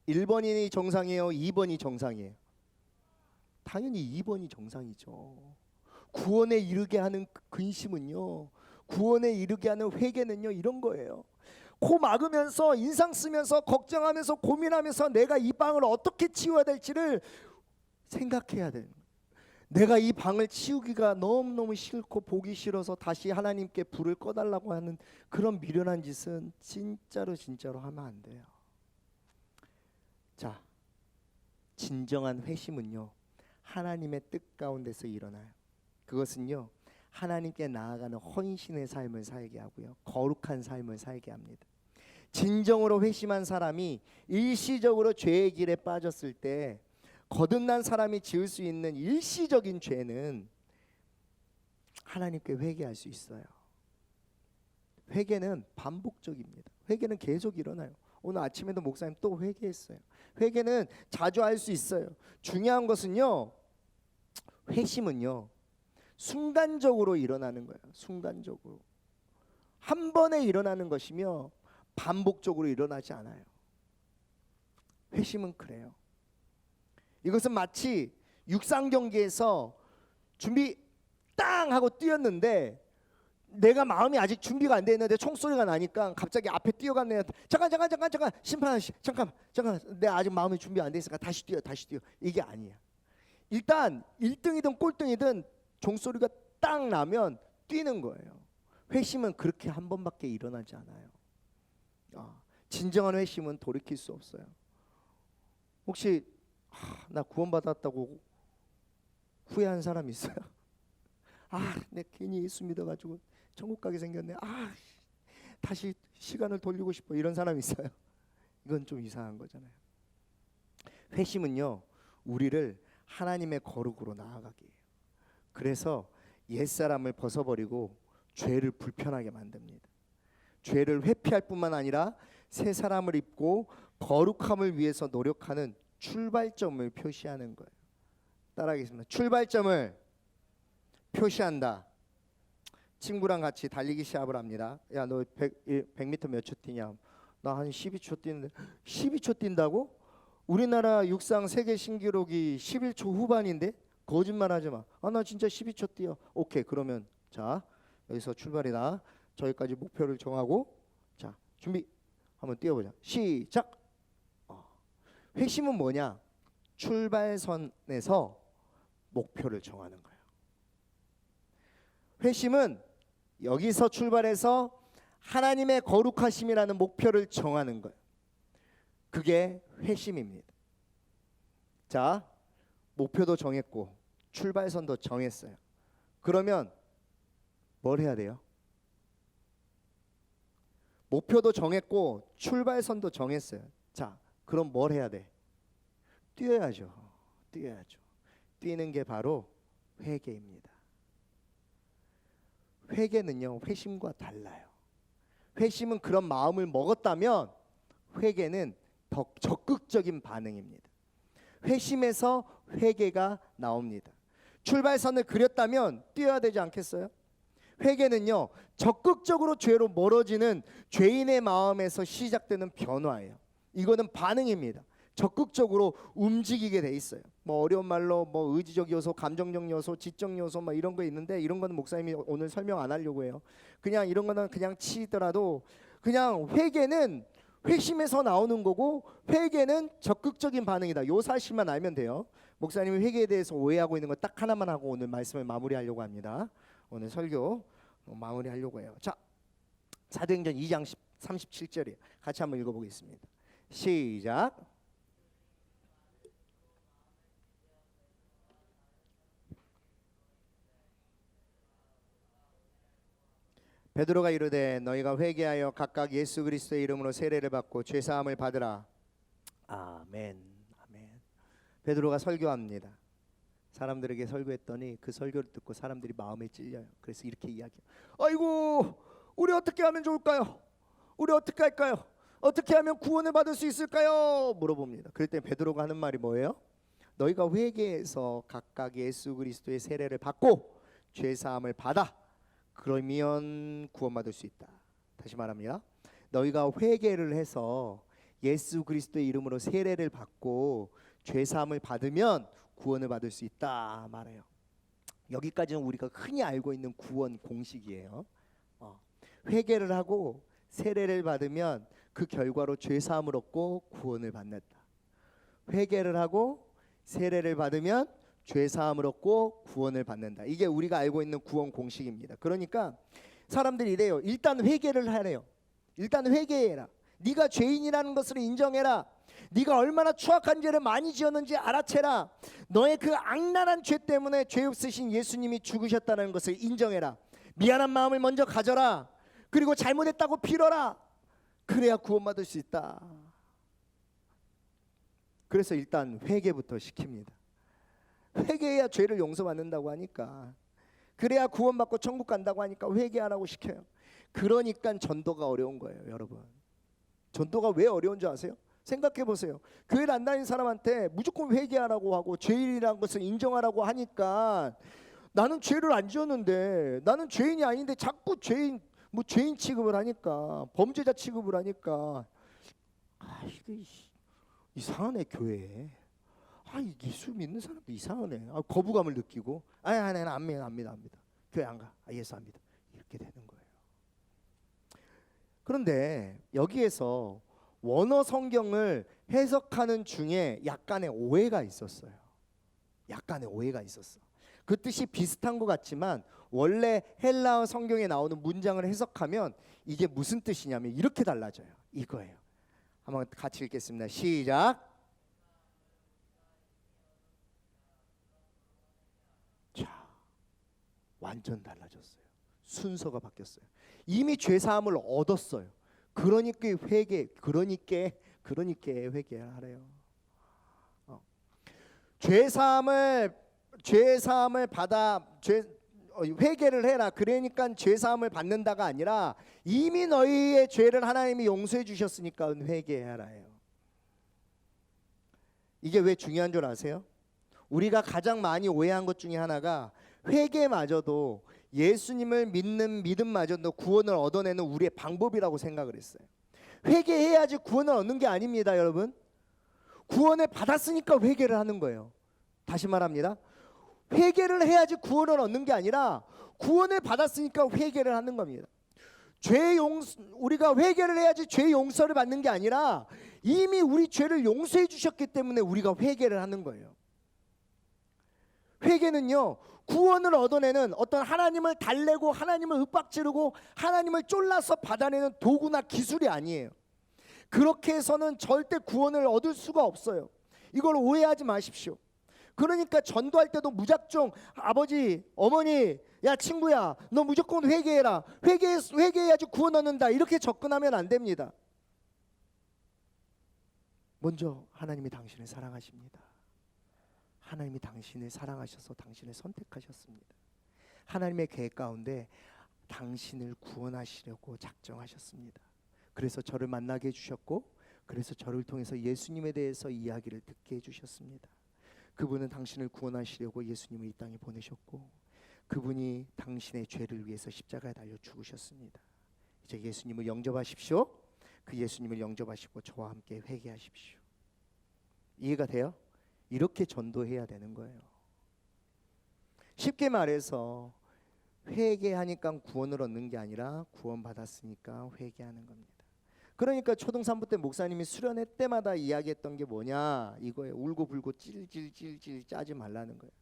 1번이 정상이에요? 2번이 정상이에요? 당연히 2번이 정상이죠. 구원에 이르게 하는 근심은요, 구원에 이르게 하는 회개는요, 이런 거예요. 코 막으면서 인상 쓰면서 걱정하면서 고민하면서 내가 이 방을 어떻게 치워야 될지를 생각해야 돼요. 내가 이 방을 치우기가 너무너무 싫고 보기 싫어서 다시 하나님께 불을 꺼달라고 하는 그런 미련한 짓은 진짜로 하면 안 돼요. 자, 진정한 회심은요, 하나님의 뜻 가운데서 일어나요. 그것은요, 하나님께 나아가는 헌신의 삶을 살게 하고요, 거룩한 삶을 살게 합니다. 진정으로 회심한 사람이 일시적으로 죄의 길에 빠졌을 때 거듭난 사람이 지을 수 있는 일시적인 죄는 하나님께 회개할 수 있어요. 회개는 반복적입니다. 회개는 계속 일어나요. 오늘 아침에도 목사님 또 회개했어요. 회개는 자주 할 수 있어요. 중요한 것은요, 회심은요, 순간적으로 일어나는 거예요. 순간적으로 한 번에 일어나는 것이며 반복적으로 일어나지 않아요. 회심은 그래요. 이것은 마치 육상 경기에서 준비 땅 하고 뛰었는데 내가 마음이 아직 준비가 안 돼 있는데 총소리가 나니까 갑자기 앞에 뛰어간 애한테 잠깐 심판 아저씨 잠깐 내가 아직 마음이 준비 안 돼 있으니까 다시 뛰어 이게 아니야. 일단 1등이든 꼴등이든 종소리가 딱 나면 뛰는 거예요. 회심은 그렇게 한 번밖에 일어나지 않아요. 진정한 회심은 돌이킬 수 없어요. 혹시 나 구원받았다고 후회한 사람 있어요? 내 괜히 예수 믿어가지고 천국 가게 생겼네. 다시 시간을 돌리고 싶어. 이런 사람 있어요? 이건 좀 이상한 거잖아요. 회심은요, 우리를 하나님의 거룩으로 나아가게 해요. 그래서 옛사람을 벗어버리고 죄를 불편하게 만듭니다. 죄를 회피할 뿐만 아니라 새 사람을 입고 거룩함을 위해서 노력하는 출발점을 표시하는 거예요. 따라하겠습니다. 출발점을 표시한다. 친구랑 같이 달리기 시합을 합니다. 야, 너 100m 몇 초 뛰냐? 나 한 12초 뛰는데 12초 뛴다고? 우리나라 육상 세계 신기록이 11초 후반인데? 거짓말하지 마. 나 진짜 12초 뛰어. 오케이, 그러면 자, 여기서 출발이다. 저기까지 목표를 정하고, 자, 준비. 한번 뛰어보자. 시작. 회심은 뭐냐? 출발선에서 목표를 정하는 거예요. 회심은 여기서 출발해서 하나님의 거룩하심이라는 목표를 정하는 거예요. 그게 회심입니다. 자, 목표도 정했고 출발선도 정했어요. 그러면 뭘 해야 돼요? 목표도 정했고 출발선도 정했어요. 자, 그럼 뭘 해야 돼? 뛰어야죠. 뛰는 게 바로 회개입니다. 회개는요, 회심과 달라요. 회심은 그런 마음을 먹었다면 회개는 더 적극적인 반응입니다. 회심에서 회개가 나옵니다. 출발선을 그렸다면 뛰어야 되지 않겠어요? 회개는요, 적극적으로 죄로 멀어지는 죄인의 마음에서 시작되는 변화예요. 이거는 반응입니다. 적극적으로 움직이게 돼 있어요. 뭐 어려운 말로 뭐 의지적 요소, 감정적 요소, 지적 요소 막 이런 거 있는데 이런 거는 목사님이 오늘 설명 안 하려고 해요. 그냥 이런 거는 그냥 치더라도 그냥 회개는 회심에서 나오는 거고 회개는 적극적인 반응이다. 요 사실만 알면 돼요. 목사님이 회개에 대해서 오해하고 있는 거 딱 하나만 하고 오늘 말씀을 마무리하려고 합니다. 오늘 설교 마무리하려고 해요. 자, 사도행전 2장 37절이에요. 같이 한번 읽어보겠습니다. 시작. 베드로가 이르되 너희가 회개하여 각각 예수 그리스도의 이름으로 세례를 받고 죄 사함을 받으라. 아멘. 아멘. 베드로가 설교합니다. 사람들에게 설교했더니 그 설교를 듣고 사람들이 마음에 찔려요. 그래서 이렇게 이야기해요. 아이고, 우리 어떻게 하면 좋을까요? 우리 어떻게 할까요? 어떻게 하면 구원을 받을 수 있을까요? 물어봅니다. 그럴 때 베드로가 하는 말이 뭐예요? 너희가 회개해서 각각 예수 그리스도의 세례를 받고 죄 사함을 받아. 그러면 구원받을 수 있다. 다시 말합니다. 너희가 회개를 해서 예수 그리스도의 이름으로 세례를 받고 죄 사함을 받으면 구원을 받을 수 있다 말해요. 여기까지는 우리가 흔히 알고 있는 구원 공식이에요. 회개를 하고 세례를 받으면 그 결과로 죄 사함을 얻고 구원을 받는다. 회개를 하고 세례를 받으면 죄 사함을 얻고 구원을 받는다. 이게 우리가 알고 있는 구원 공식입니다. 그러니까 사람들이 이래요. 일단 회개를 하래요. 일단 회개해라. 네가 죄인이라는 것을 인정해라. 네가 얼마나 추악한 죄를 많이 지었는지 알아채라. 너의 그 악랄한 죄 때문에 죄 없으신 예수님이 죽으셨다는 것을 인정해라. 미안한 마음을 먼저 가져라. 그리고 잘못했다고 빌어라. 그래야 구원받을 수 있다. 그래서 일단 회개부터 시킵니다. 회개해야 죄를 용서받는다고 하니까, 그래야 구원받고 천국 간다고 하니까 회개하라고 시켜요. 그러니까 전도가 어려운 거예요, 여러분. 전도가 왜 어려운 줄 아세요? 생각해 보세요. 교회를 안 다니는 사람한테 무조건 회개하라고 하고 죄인이라는 것을 인정하라고 하니까, 나는 죄를 안 지었는데, 나는 죄인이 아닌데 자꾸 죄인 취급을 하니까, 범죄자 취급을 하니까, 이게 이상하네 교회에. 예수 믿는 사람도 이상하네. 거부감을 느끼고, 나는 안 믿어. 교회 안 가. 예수 안 믿어. 이렇게 되는 거예요. 그런데 여기에서 원어 성경을 해석하는 중에 약간의 오해가 있었어요. 약간의 오해가 있었어. 그 뜻이 비슷한 것 같지만 원래 헬라어 성경에 나오는 문장을 해석하면 이게 무슨 뜻이냐면 이렇게 달라져요. 이거예요. 한번 같이 읽겠습니다. 시작. 자, 완전 달라졌어요. 순서가 바뀌었어요. 이미 죄 사함을 얻었어요. 그러니까 회개하래요. 죄 사함을 받아 회개를 해라. 그러니까 죄 사함을 받는다가 아니라 이미 너희의 죄를 하나님이 용서해 주셨으니까 회개하라예요. 이게 왜 중요한 줄 아세요? 우리가 가장 많이 오해한 것 중에 하나가 회개마저도 예수님을 믿는 믿음마저도 구원을 얻어내는 우리의 방법이라고 생각을 했어요. 회개해야지 구원을 얻는 게 아닙니다, 여러분. 구원을 받았으니까 회개를 하는 거예요. 다시 말합니다. 회개를 해야지 구원을 얻는 게 아니라 구원을 받았으니까 회개를 하는 겁니다. 우리가 회개를 해야지 죄 용서를 받는 게 아니라 이미 우리 죄를 용서해 주셨기 때문에 우리가 회개를 하는 거예요. 회개는요, 구원을 얻어내는 어떤 하나님을 달래고 하나님을 윽박지르고 하나님을 쫄라서 받아내는 도구나 기술이 아니에요. 그렇게 해서는 절대 구원을 얻을 수가 없어요. 이걸 오해하지 마십시오. 그러니까 전도할 때도 무작정 아버지, 어머니, 야 친구야, 너 무조건 회개해라. 회개해야지 구원 얻는다. 이렇게 접근하면 안 됩니다. 먼저 하나님이 당신을 사랑하십니다. 하나님이 당신을 사랑하셔서 당신을 선택하셨습니다. 하나님의 계획 가운데 당신을 구원하시려고 작정하셨습니다. 그래서 저를 만나게 해주셨고, 그래서 저를 통해서 예수님에 대해서 이야기를 듣게 해주셨습니다. 그분은 당신을 구원하시려고 예수님을 이 땅에 보내셨고, 그분이 당신의 죄를 위해서 십자가에 달려 죽으셨습니다. 이제 예수님을 영접하십시오. 그 예수님을 영접하시고 저와 함께 회개하십시오. 이해가 돼요? 이렇게 전도해야 되는 거예요. 쉽게 말해서 회개하니까 구원을 얻는 게 아니라 구원받았으니까 회개하는 겁니다. 그러니까 초등산부 때 목사님이 수련회 때마다 이야기했던 게 뭐냐 이거예요. 울고불고 찔찔찔찔 짜지 말라는 거예요.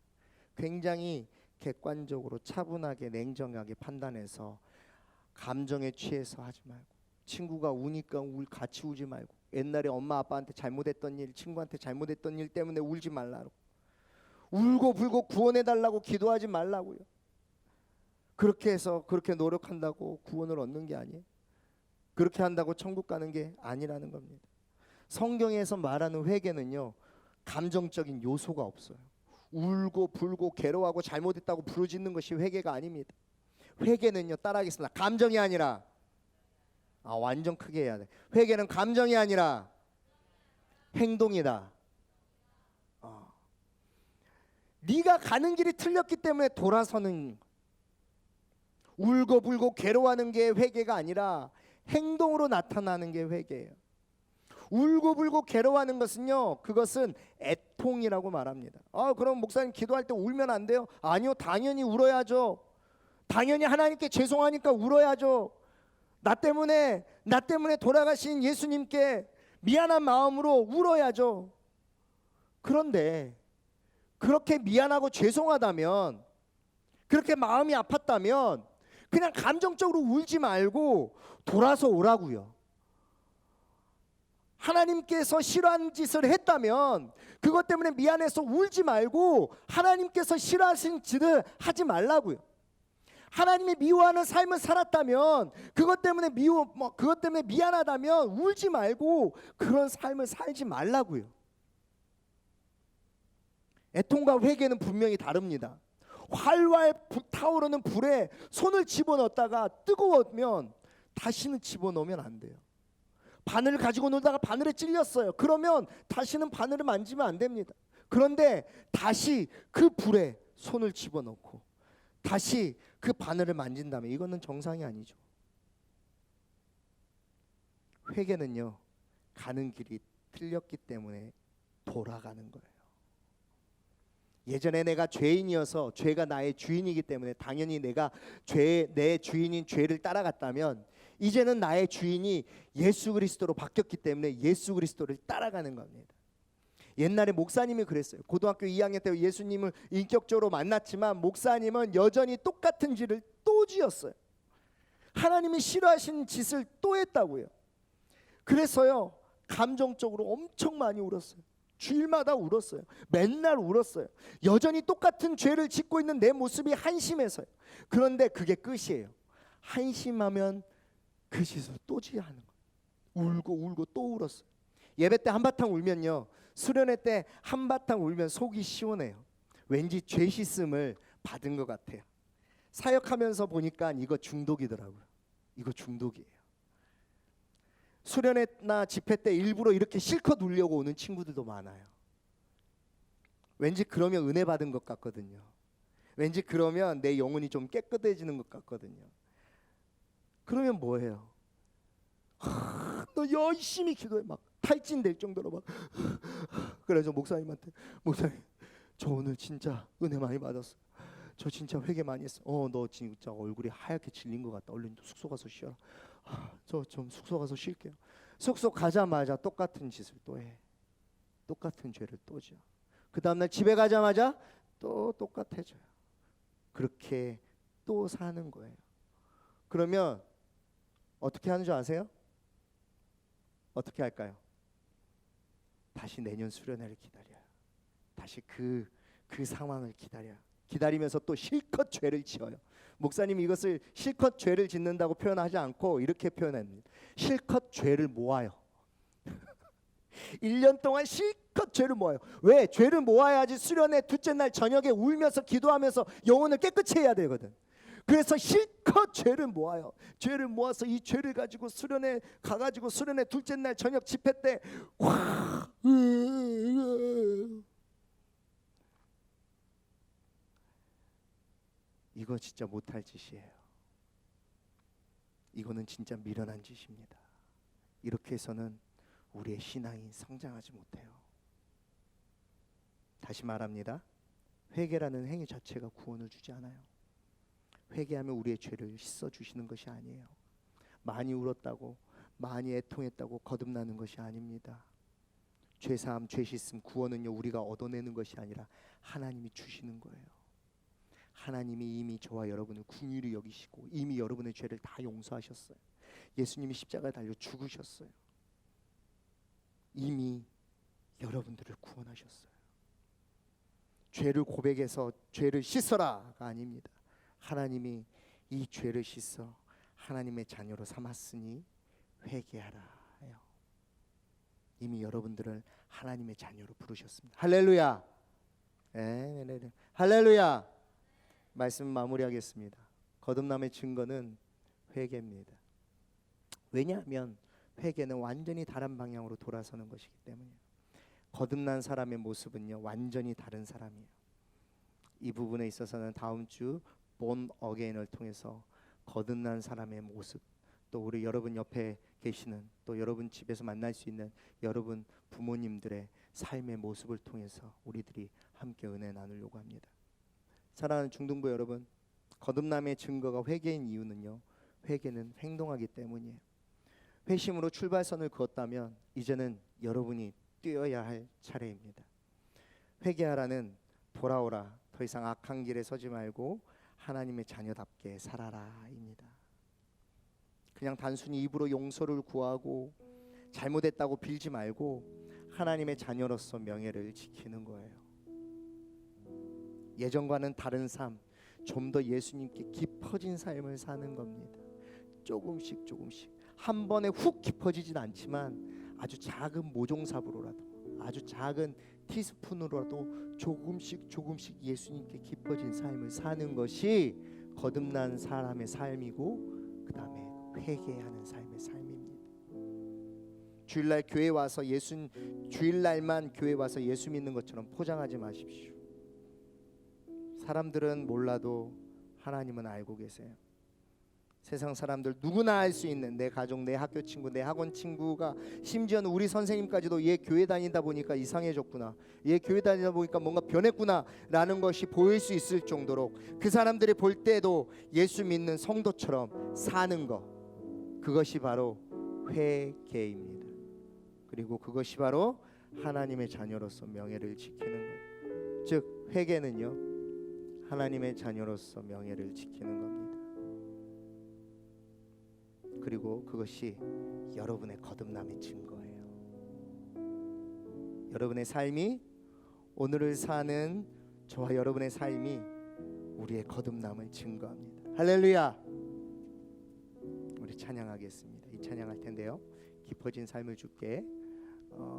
굉장히 객관적으로 차분하게 냉정하게 판단해서 감정에 취해서 하지 말고, 친구가 우니까 같이 울지 말고, 옛날에 엄마 아빠한테 잘못했던 일, 친구한테 잘못했던 일 때문에 울지 말라고, 울고불고 구원해 달라고 기도하지 말라고요. 그렇게 해서 그렇게 노력한다고 구원을 얻는 게 아니에요. 그렇게 한다고 천국 가는 게 아니라는 겁니다. 성경에서 말하는 회개는요, 감정적인 요소가 없어요. 울고 불고 괴로워하고 잘못했다고 부르짖는 것이 회개가 아닙니다. 회개는요, 따라하겠습니다. 감정이 아니라, 완전 크게 해야 돼. 회개는 감정이 아니라 행동이다. 네가 가는 길이 틀렸기 때문에 돌아서는, 울고불고 괴로워하는 게 회개가 아니라 행동으로 나타나는 게 회개예요. 울고불고 괴로워하는 것은요, 그것은 애통이라고 말합니다. 그럼 목사님 기도할 때 울면 안 돼요? 아니요, 당연히 울어야죠. 당연히 하나님께 죄송하니까 울어야죠. 나 때문에 돌아가신 예수님께 미안한 마음으로 울어야죠. 그런데 그렇게 미안하고 죄송하다면, 그렇게 마음이 아팠다면 그냥 감정적으로 울지 말고 돌아서 오라고요. 하나님께서 싫어하는 짓을 했다면 그것 때문에 미안해서 울지 말고 하나님께서 싫어하신 짓을 하지 말라고요. 하나님이 미워하는 삶을 살았다면 그것 때문에 미안하다면 울지 말고 그런 삶을 살지 말라고요. 애통과 회개는 분명히 다릅니다. 활활 타오르는 불에 손을 집어넣었다가 뜨거우면 다시는 집어넣으면 안 돼요. 바늘을 가지고 놀다가 바늘에 찔렸어요. 그러면 다시는 바늘을 만지면 안 됩니다. 그런데 다시 그 불에 손을 집어넣고 다시 그 바늘을 만진다면 이거는 정상이 아니죠. 회개는요, 가는 길이 틀렸기 때문에 돌아가는 거예요. 예전에 내가 죄인이어서 죄가 나의 주인이기 때문에 당연히 내가 내 주인인 죄를 따라갔다면 이제는 나의 주인이 예수 그리스도로 바뀌었기 때문에 예수 그리스도를 따라가는 겁니다. 옛날에 목사님이 그랬어요. 고등학교 2학년 때 예수님을 인격적으로 만났지만 목사님은 여전히 똑같은 짓을 또 지었어요. 하나님이 싫어하시는 짓을 또 했다고요. 그래서요, 감정적으로 엄청 많이 울었어요. 주일마다 울었어요. 맨날 울었어요. 여전히 똑같은 죄를 짓고 있는 내 모습이 한심해서요. 그런데 그게 끝이에요. 한심하면 그 짓을 또 지어야 하는 거예요. 울고 또 울었어요. 예배 때 한바탕 울면요, 수련회 때 한바탕 울면 속이 시원해요. 왠지 죄 씻음을 받은 것 같아요. 사역하면서 보니까 이거 중독이더라고요. 이거 중독이에요. 수련회나 집회 때 일부러 이렇게 실컷 울려고 오는 친구들도 많아요. 왠지 그러면 은혜 받은 것 같거든요. 왠지 그러면 내 영혼이 좀 깨끗해지는 것 같거든요. 그러면 뭐해요? 너 열심히 기도해. 막 탈진될 정도로 막. 그래서 목사님한테, 목사님 저 오늘 진짜 은혜 많이 받았어. 저 진짜 회개 많이 했어. 너 진짜 얼굴이 하얗게 질린 것 같다. 얼른 숙소 가서 쉬어라. 저 좀 숙소 가서 쉴게요. 숙소 가자마자 똑같은 짓을 또 해. 똑같은 죄를 또 지어. 그 다음날 집에 가자마자 또 똑같아져요. 그렇게 또 사는 거예요. 그러면 어떻게 하는 줄 아세요? 어떻게 할까요? 다시 내년 수련회를 기다려요. 다시 그 상황을 기다려요. 기다리면서 또 실컷 죄를 지어요. 목사님이 이것을 실컷 죄를 짓는다고 표현하지 않고 이렇게 표현합니다. 실컷 죄를 모아요. 1년 동안 실컷 죄를 모아요. 왜? 죄를 모아야지 수련회 둘째 날 저녁에 울면서 기도하면서 영혼을 깨끗이 해야 되거든. 그래서 실컷 죄를 모아요. 죄를 모아서 이 죄를 가지고 수련회 가가지고 수련회 둘째 날 저녁 집회 때 이거 진짜 못할 짓이에요. 이거는 진짜 미련한 짓입니다. 이렇게 해서는 우리의 신앙이 성장하지 못해요. 다시 말합니다. 회개라는 행위 자체가 구원을 주지 않아요. 회개하면 우리의 죄를 씻어주시는 것이 아니에요. 많이 울었다고 많이 애통했다고 거듭나는 것이 아닙니다. 죄사함, 죄 씻음, 구원은요 우리가 얻어내는 것이 아니라 하나님이 주시는 거예요. 하나님이 이미 저와 여러분을 긍휼히 여기시고 이미 여러분의 죄를 다 용서하셨어요. 예수님이 십자가에 달려 죽으셨어요. 이미 여러분들을 구원하셨어요. 죄를 고백해서 죄를 씻어라가 아닙니다. 하나님이 이 죄를 씻어 하나님의 자녀로 삼았으니 회개하라. 이미 여러분들을 하나님의 자녀로 부르셨습니다. 할렐루야. 네. 할렐루야. 말씀 마무리하겠습니다. 거듭남의 증거는 회개입니다. 왜냐하면 회개는 완전히 다른 방향으로 돌아서는 것이기 때문이에요. 거듭난 사람의 모습은요 완전히 다른 사람이에요. 이 부분에 있어서는 다음 주 본 어게인을 통해서 거듭난 사람의 모습, 또 우리 여러분 옆에 계시는, 또 여러분 집에서 만날 수 있는 여러분 부모님들의 삶의 모습을 통해서 우리들이 함께 은혜 나누려고 합니다. 사랑하는 중등부 여러분, 거듭남의 증거가 회개인 이유는요 회개는 행동하기 때문이에요. 회심으로 출발선을 그었다면 이제는 여러분이 뛰어야 할 차례입니다. 회개하라는 돌아오라, 더 이상 악한 길에 서지 말고 하나님의 자녀답게 살아라입니다. 그냥 단순히 입으로 용서를 구하고 잘못했다고 빌지 말고 하나님의 자녀로서 명예를 지키는 거예요. 예전과는 다른 삶, 좀 더 예수님께 깊어진 삶을 사는 겁니다. 조금씩 한 번에 훅 깊어지진 않지만 아주 작은 모종삽으로라도, 아주 작은 티스푼으로라도 조금씩 예수님께 깊어진 삶을 사는 것이 거듭난 사람의 삶이고, 그 다음에 회개하는 삶의 삶입니다. 주일날 교회 와서 주일날만 교회 와서 예수 믿는 것처럼 포장하지 마십시오. 사람들은 몰라도 하나님은 알고 계세요. 세상 사람들 누구나 알 수 있는 내 가족, 내 학교 친구, 내 학원 친구가, 심지어는 우리 선생님까지도 얘 교회 다니다 보니까 이상해졌구나, 얘 교회 다니다 보니까 뭔가 변했구나 라는 것이 보일 수 있을 정도로 그 사람들이 볼 때도 예수 믿는 성도처럼 사는 것, 그것이 바로 회개입니다. 그리고 그것이 바로 하나님의 자녀로서 명예를 지키는 거예요. 즉 회개는요 하나님의 자녀로서 명예를 지키는 겁니다. 그리고 그것이 여러분의 거듭남의 증거예요. 여러분의 삶이, 오늘을 사는 저와 여러분의 삶이 우리의 거듭남을 증거합니다. 할렐루야. 우리 찬양하겠습니다. 이 찬양할 텐데요, 깊어진 삶을 주께,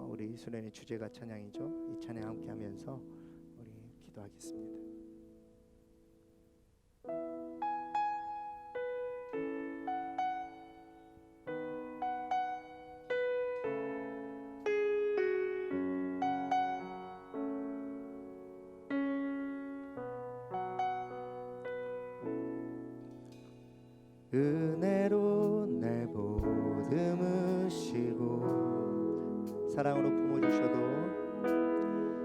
우리 수련의 주제가 찬양이죠. 이 찬양 함께 하면서 우리 기도하겠습니다. 은혜로 날 보듬으시고 사랑으로 품어주셔도,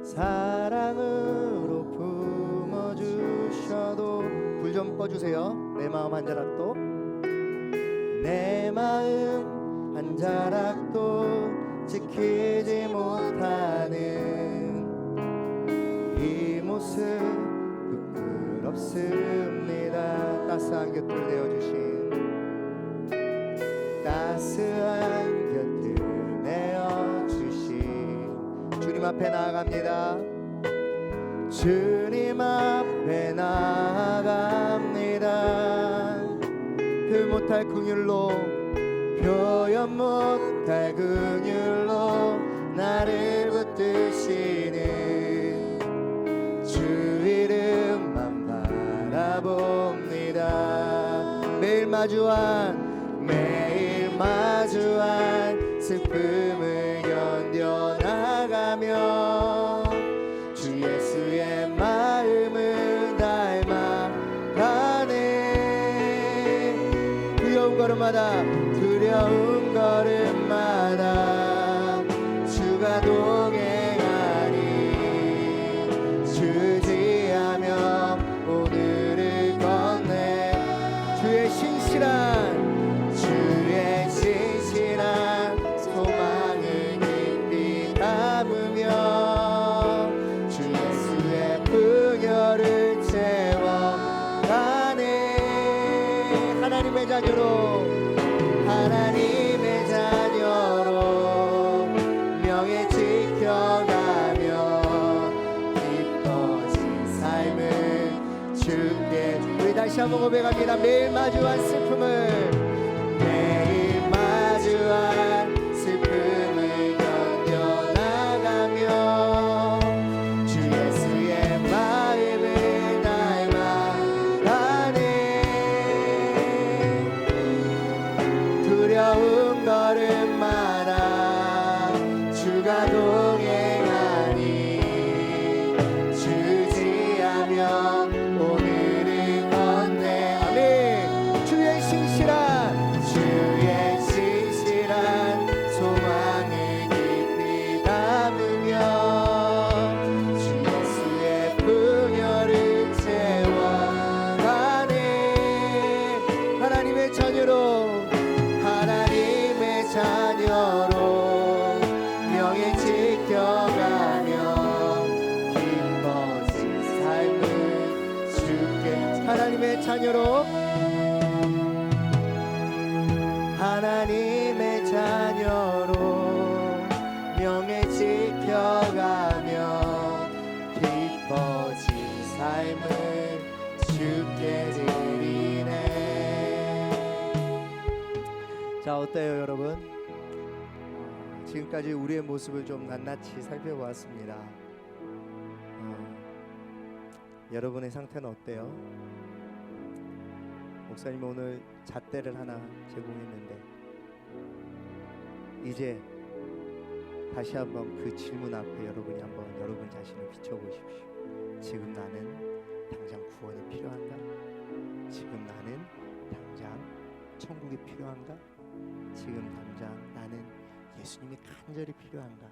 사랑으로 품어주셔도, 불 좀 꺼주세요. 내 마음 한 자락도, 내 마음 한 자락도 지키지 못하는 이 모습 부끄럽습니다. 따스한 곁을 내어주신, 따스한 곁을 내어주신 주님 앞에 나아갑니다. 주님 앞에 나아갑니다. 표현 못할 긍휼로, 표현 못할 긍휼로 나를 붙드시는 주 이름만 바라봅니다. 매일 마주한 슬픔을 견뎌나가며 주 예수의 마음을 닮아가네. 두려운 걸음마다 주가 동행하니 주지하며 오늘을 건네. 주의 신실한 한번 고백합니다. 매일 마주한 슬픔을, 매일 마주한 슬픔을 견뎌나가며 주 예수의 마음을 닮아가네. 두려운 걸음마다 주가 동행하니 주지하면 오늘을 건네. 아멘. 주의 신실한 소망을 깊이 담으며 주 예수의 풍요를 채워가네. 하나님의 자녀로 명예 지켜가며 기뻐진 삶을 주께. 하나님의 자녀로 명예 지켜가며 기뻐진 삶을 주께 드리네. 자, 어때요 여러분? 지금까지 우리의 모습을 좀 낱낱이 살펴보았습니다. 여러분의 상태는 어때요? 목사님 오늘 잣대를 하나 제공했는데 이제 다시 한번 그 질문 앞에 여러분이 한번 여러분 자신을 비춰보십시오. 지금 나는 당장 구원이 필요한가? 지금 나는 당장 천국이 필요한가? 지금 당장 나는 예수님이 간절히 필요한가?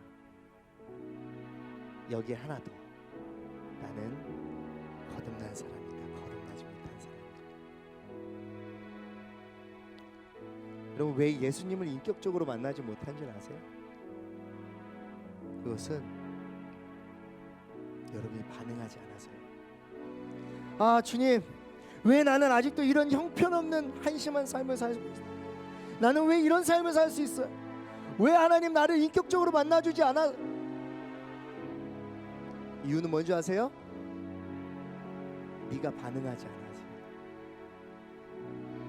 여기에 하나 더, 나는 거듭난 사람인가? 거듭나지 못한 사람인가? 여러분, 왜 예수님을 인격적으로 만나지 못한 줄 아세요? 그것은 여러분이 반응하지 않아서요. 아, 주님, 왜 나는 아직도 이런 형편없는 한심한 삶을 살고 있어요? 나는 왜 이런 삶을 살 수 있어요? 왜 하나님 나를 인격적으로 만나주지 않아? 이유는 뭔지 아세요? 네가 반응하지 않아서.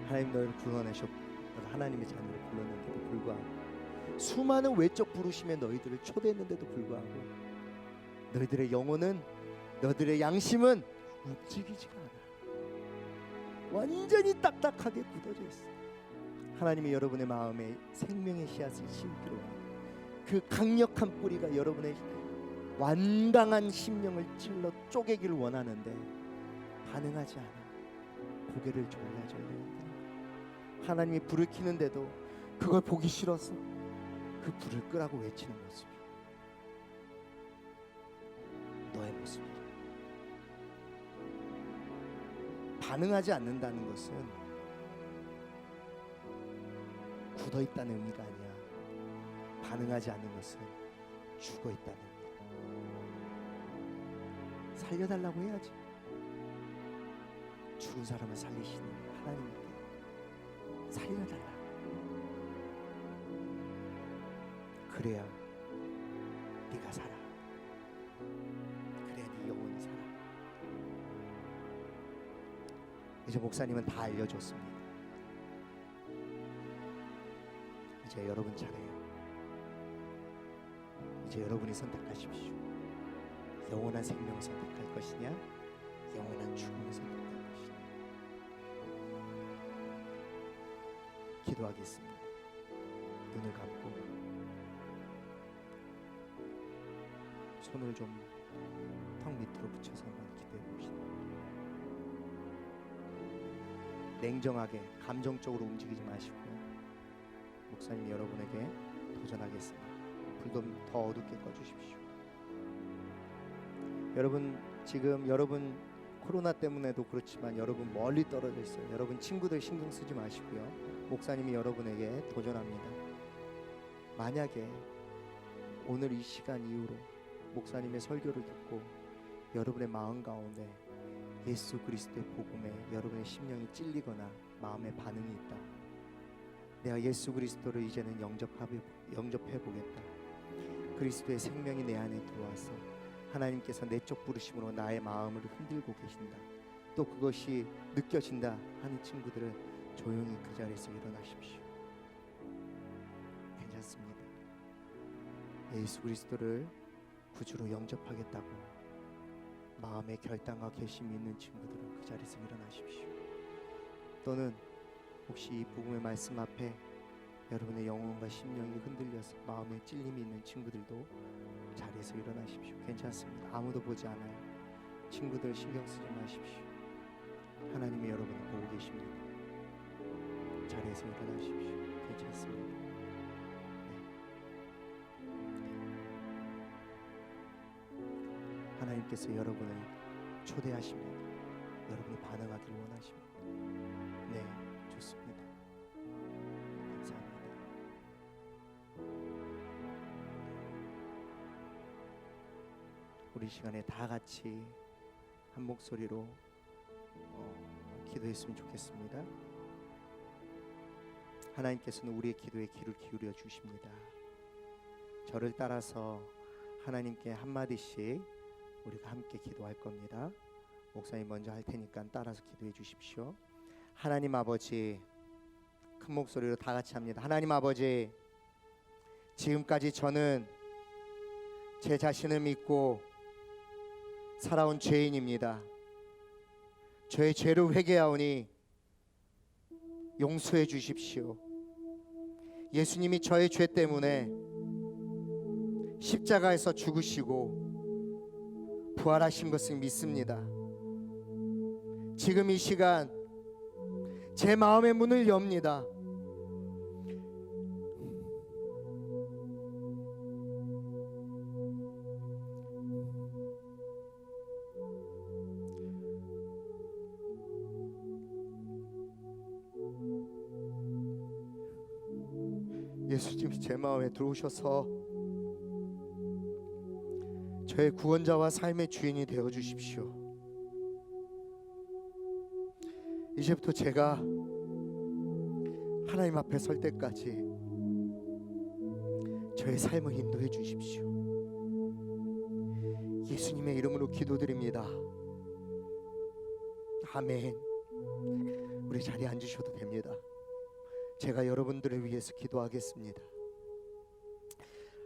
하나님 너를 구원하셨고 너를 하나님의 자녀로 불렀는데도 불구하고, 수많은 외적 부르심에 너희들을 초대했는데도 불구하고 너희들의 영혼은, 너희들의 양심은 움직이지가 않아. 완전히 딱딱하게 굳어져 있어. 하나님이 여러분의 마음에 생명의 씨앗을 심기로, 그 강력한 뿌리가 여러분의 완강한 심령을 찔러 쪼개기를 원하는데 반응하지 않아. 고개를 졸라졸라. 하나님이 불을 켜는데도 그걸 보기 싫어서 그 불을 끄라고 외치는 모습이 너의 모습이야. 반응하지 않는다는 것은 굳어 있다는 의미가 아니야. 반응하지 않는 것은 죽어 있다는 의미야. 살려달라고 해야지. 죽은 사람을 살리시는 하나님께 살려달라. 그래야 네가 살아. 그래야 네 영혼이 살아. 이제 목사님은 다 알려줬습니다. 이제 여러분 차례예요. 이제 여러분이 선택하십시오. 영원한 생명을 선택할 것이냐, 영원한 죽음을 선택할 것이냐. 기도하겠습니다. 눈을 감고 손을 좀 턱 밑으로 붙여서 한번 기도해 봅시다. 냉정하게 감정적으로 움직이지 마시고요. 목사님이 여러분에게 도전하겠습니다. 불도 더 어둡게 꺼주십시오. 여러분, 지금 여러분 코로나 때문에도 그렇지만 여러분 멀리 떨어져 있어요. 여러분 친구들 신경 쓰지 마시고요. 목사님이 여러분에게 도전합니다. 만약에 오늘 이 시간 이후로 목사님의 설교를 듣고 여러분의 마음 가운데 예수 그리스도의 복음에 여러분의 심령이 찔리거나 마음에 반응이 있다. 내가 예수 그리스도를 이제는 영접해 보겠다. 그리스도의 생명이 내 안에 들어와서 하나님께서 내적 부르심으로 나의 마음을 흔들고 계신다. 또 그것이 느껴진다 하는 친구들은 조용히 그 자리에서 일어나십시오. 괜찮습니다. 예수 그리스도를 구주로 영접하겠다고 마음의 결단과 결심이 있는 친구들은 그 자리에서 일어나십시오. 또는 혹시 이 복음의 말씀 앞에 여러분의 영혼과 심령이 흔들려서 마음에 찔림이 있는 친구들도 자리에서 일어나십시오. 괜찮습니다. 아무도 보지 않아요. 친구들 신경 쓰지 마십시오. 하나님이 여러분을 보고 계십니다. 자리에서 일어나십시오. 괜찮습니다. 하나님께서 여러분을 초대하십니다. 여러분이 반응하기를 원하십니다. 네, 좋습니다. 감사합니다. 우리 시간에 다 같이 한 목소리로 기도했으면 좋겠습니다. 하나님께서는 우리의 기도에 귀를 기울여 주십니다. 저를 따라서 하나님께 한마디씩 우리가 함께 기도할 겁니다. 목사님 먼저 할 테니까 따라서 기도해 주십시오. 하나님 아버지, 큰 목소리로 다 같이 합니다. 하나님 아버지, 지금까지 저는 제 자신을 믿고 살아온 죄인입니다. 저의 죄를 회개하오니 용서해 주십시오. 예수님이 저의 죄 때문에 십자가에서 죽으시고 부활하신 것을 믿습니다. 지금 이 시간 제 마음의 문을 엽니다. 예수님이 제 마음에 들어오셔서 저의 구원자와 삶의 주인이 되어 주십시오. 이제부터 제가 하나님 앞에 설 때까지 저의 삶을 인도해 주십시오. 예수님의 이름으로 기도드립니다. 아멘. 우리 자리에 앉으셔도 됩니다. 제가 여러분들을 위해서 기도하겠습니다.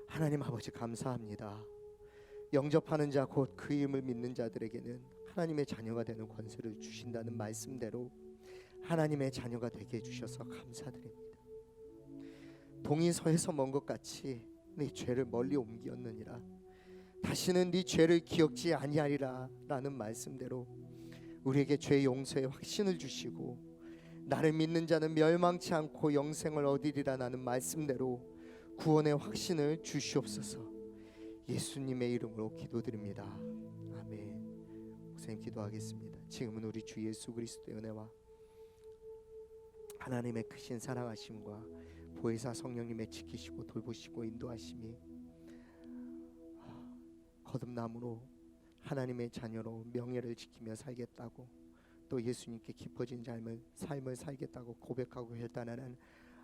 하나님 아버지 감사합니다. 영접하는 자 곧 그 이름을 믿는 자들에게는 하나님의 자녀가 되는 권세를 주신다는 말씀대로 하나님의 자녀가 되게 해주셔서 감사드립니다. 동이 서에서 먼 것 같이 네 죄를 멀리 옮겼느니라 다시는 네 죄를 기억지 아니하리라 라는 말씀대로 우리에게 죄 용서의 확신을 주시고 나를 믿는 자는 멸망치 않고 영생을 얻으리라는 말씀대로 구원의 확신을 주시옵소서. 예수님의 이름으로 기도드립니다. 아멘. 목사님 기도하겠습니다. 지금은 우리 주 예수 그리스도의 은혜와 하나님의 크신 사랑하심과 보혜사 성령님의 지키시고 돌보시고 인도하심이 거듭남으로 하나님의 자녀로 명예를 지키며 살겠다고 또 예수님께 깊어진 삶을 살겠다고 고백하고 결단하는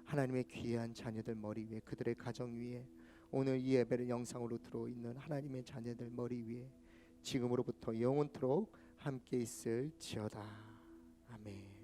하나님의 귀한 자녀들 머리 위에 그들의 가정 위에 오늘 이 예배를 영상으로 들어있는 하나님의 자녀들 머리 위에 지금으로부터 영원토록 함께 있을지어다. 아멘.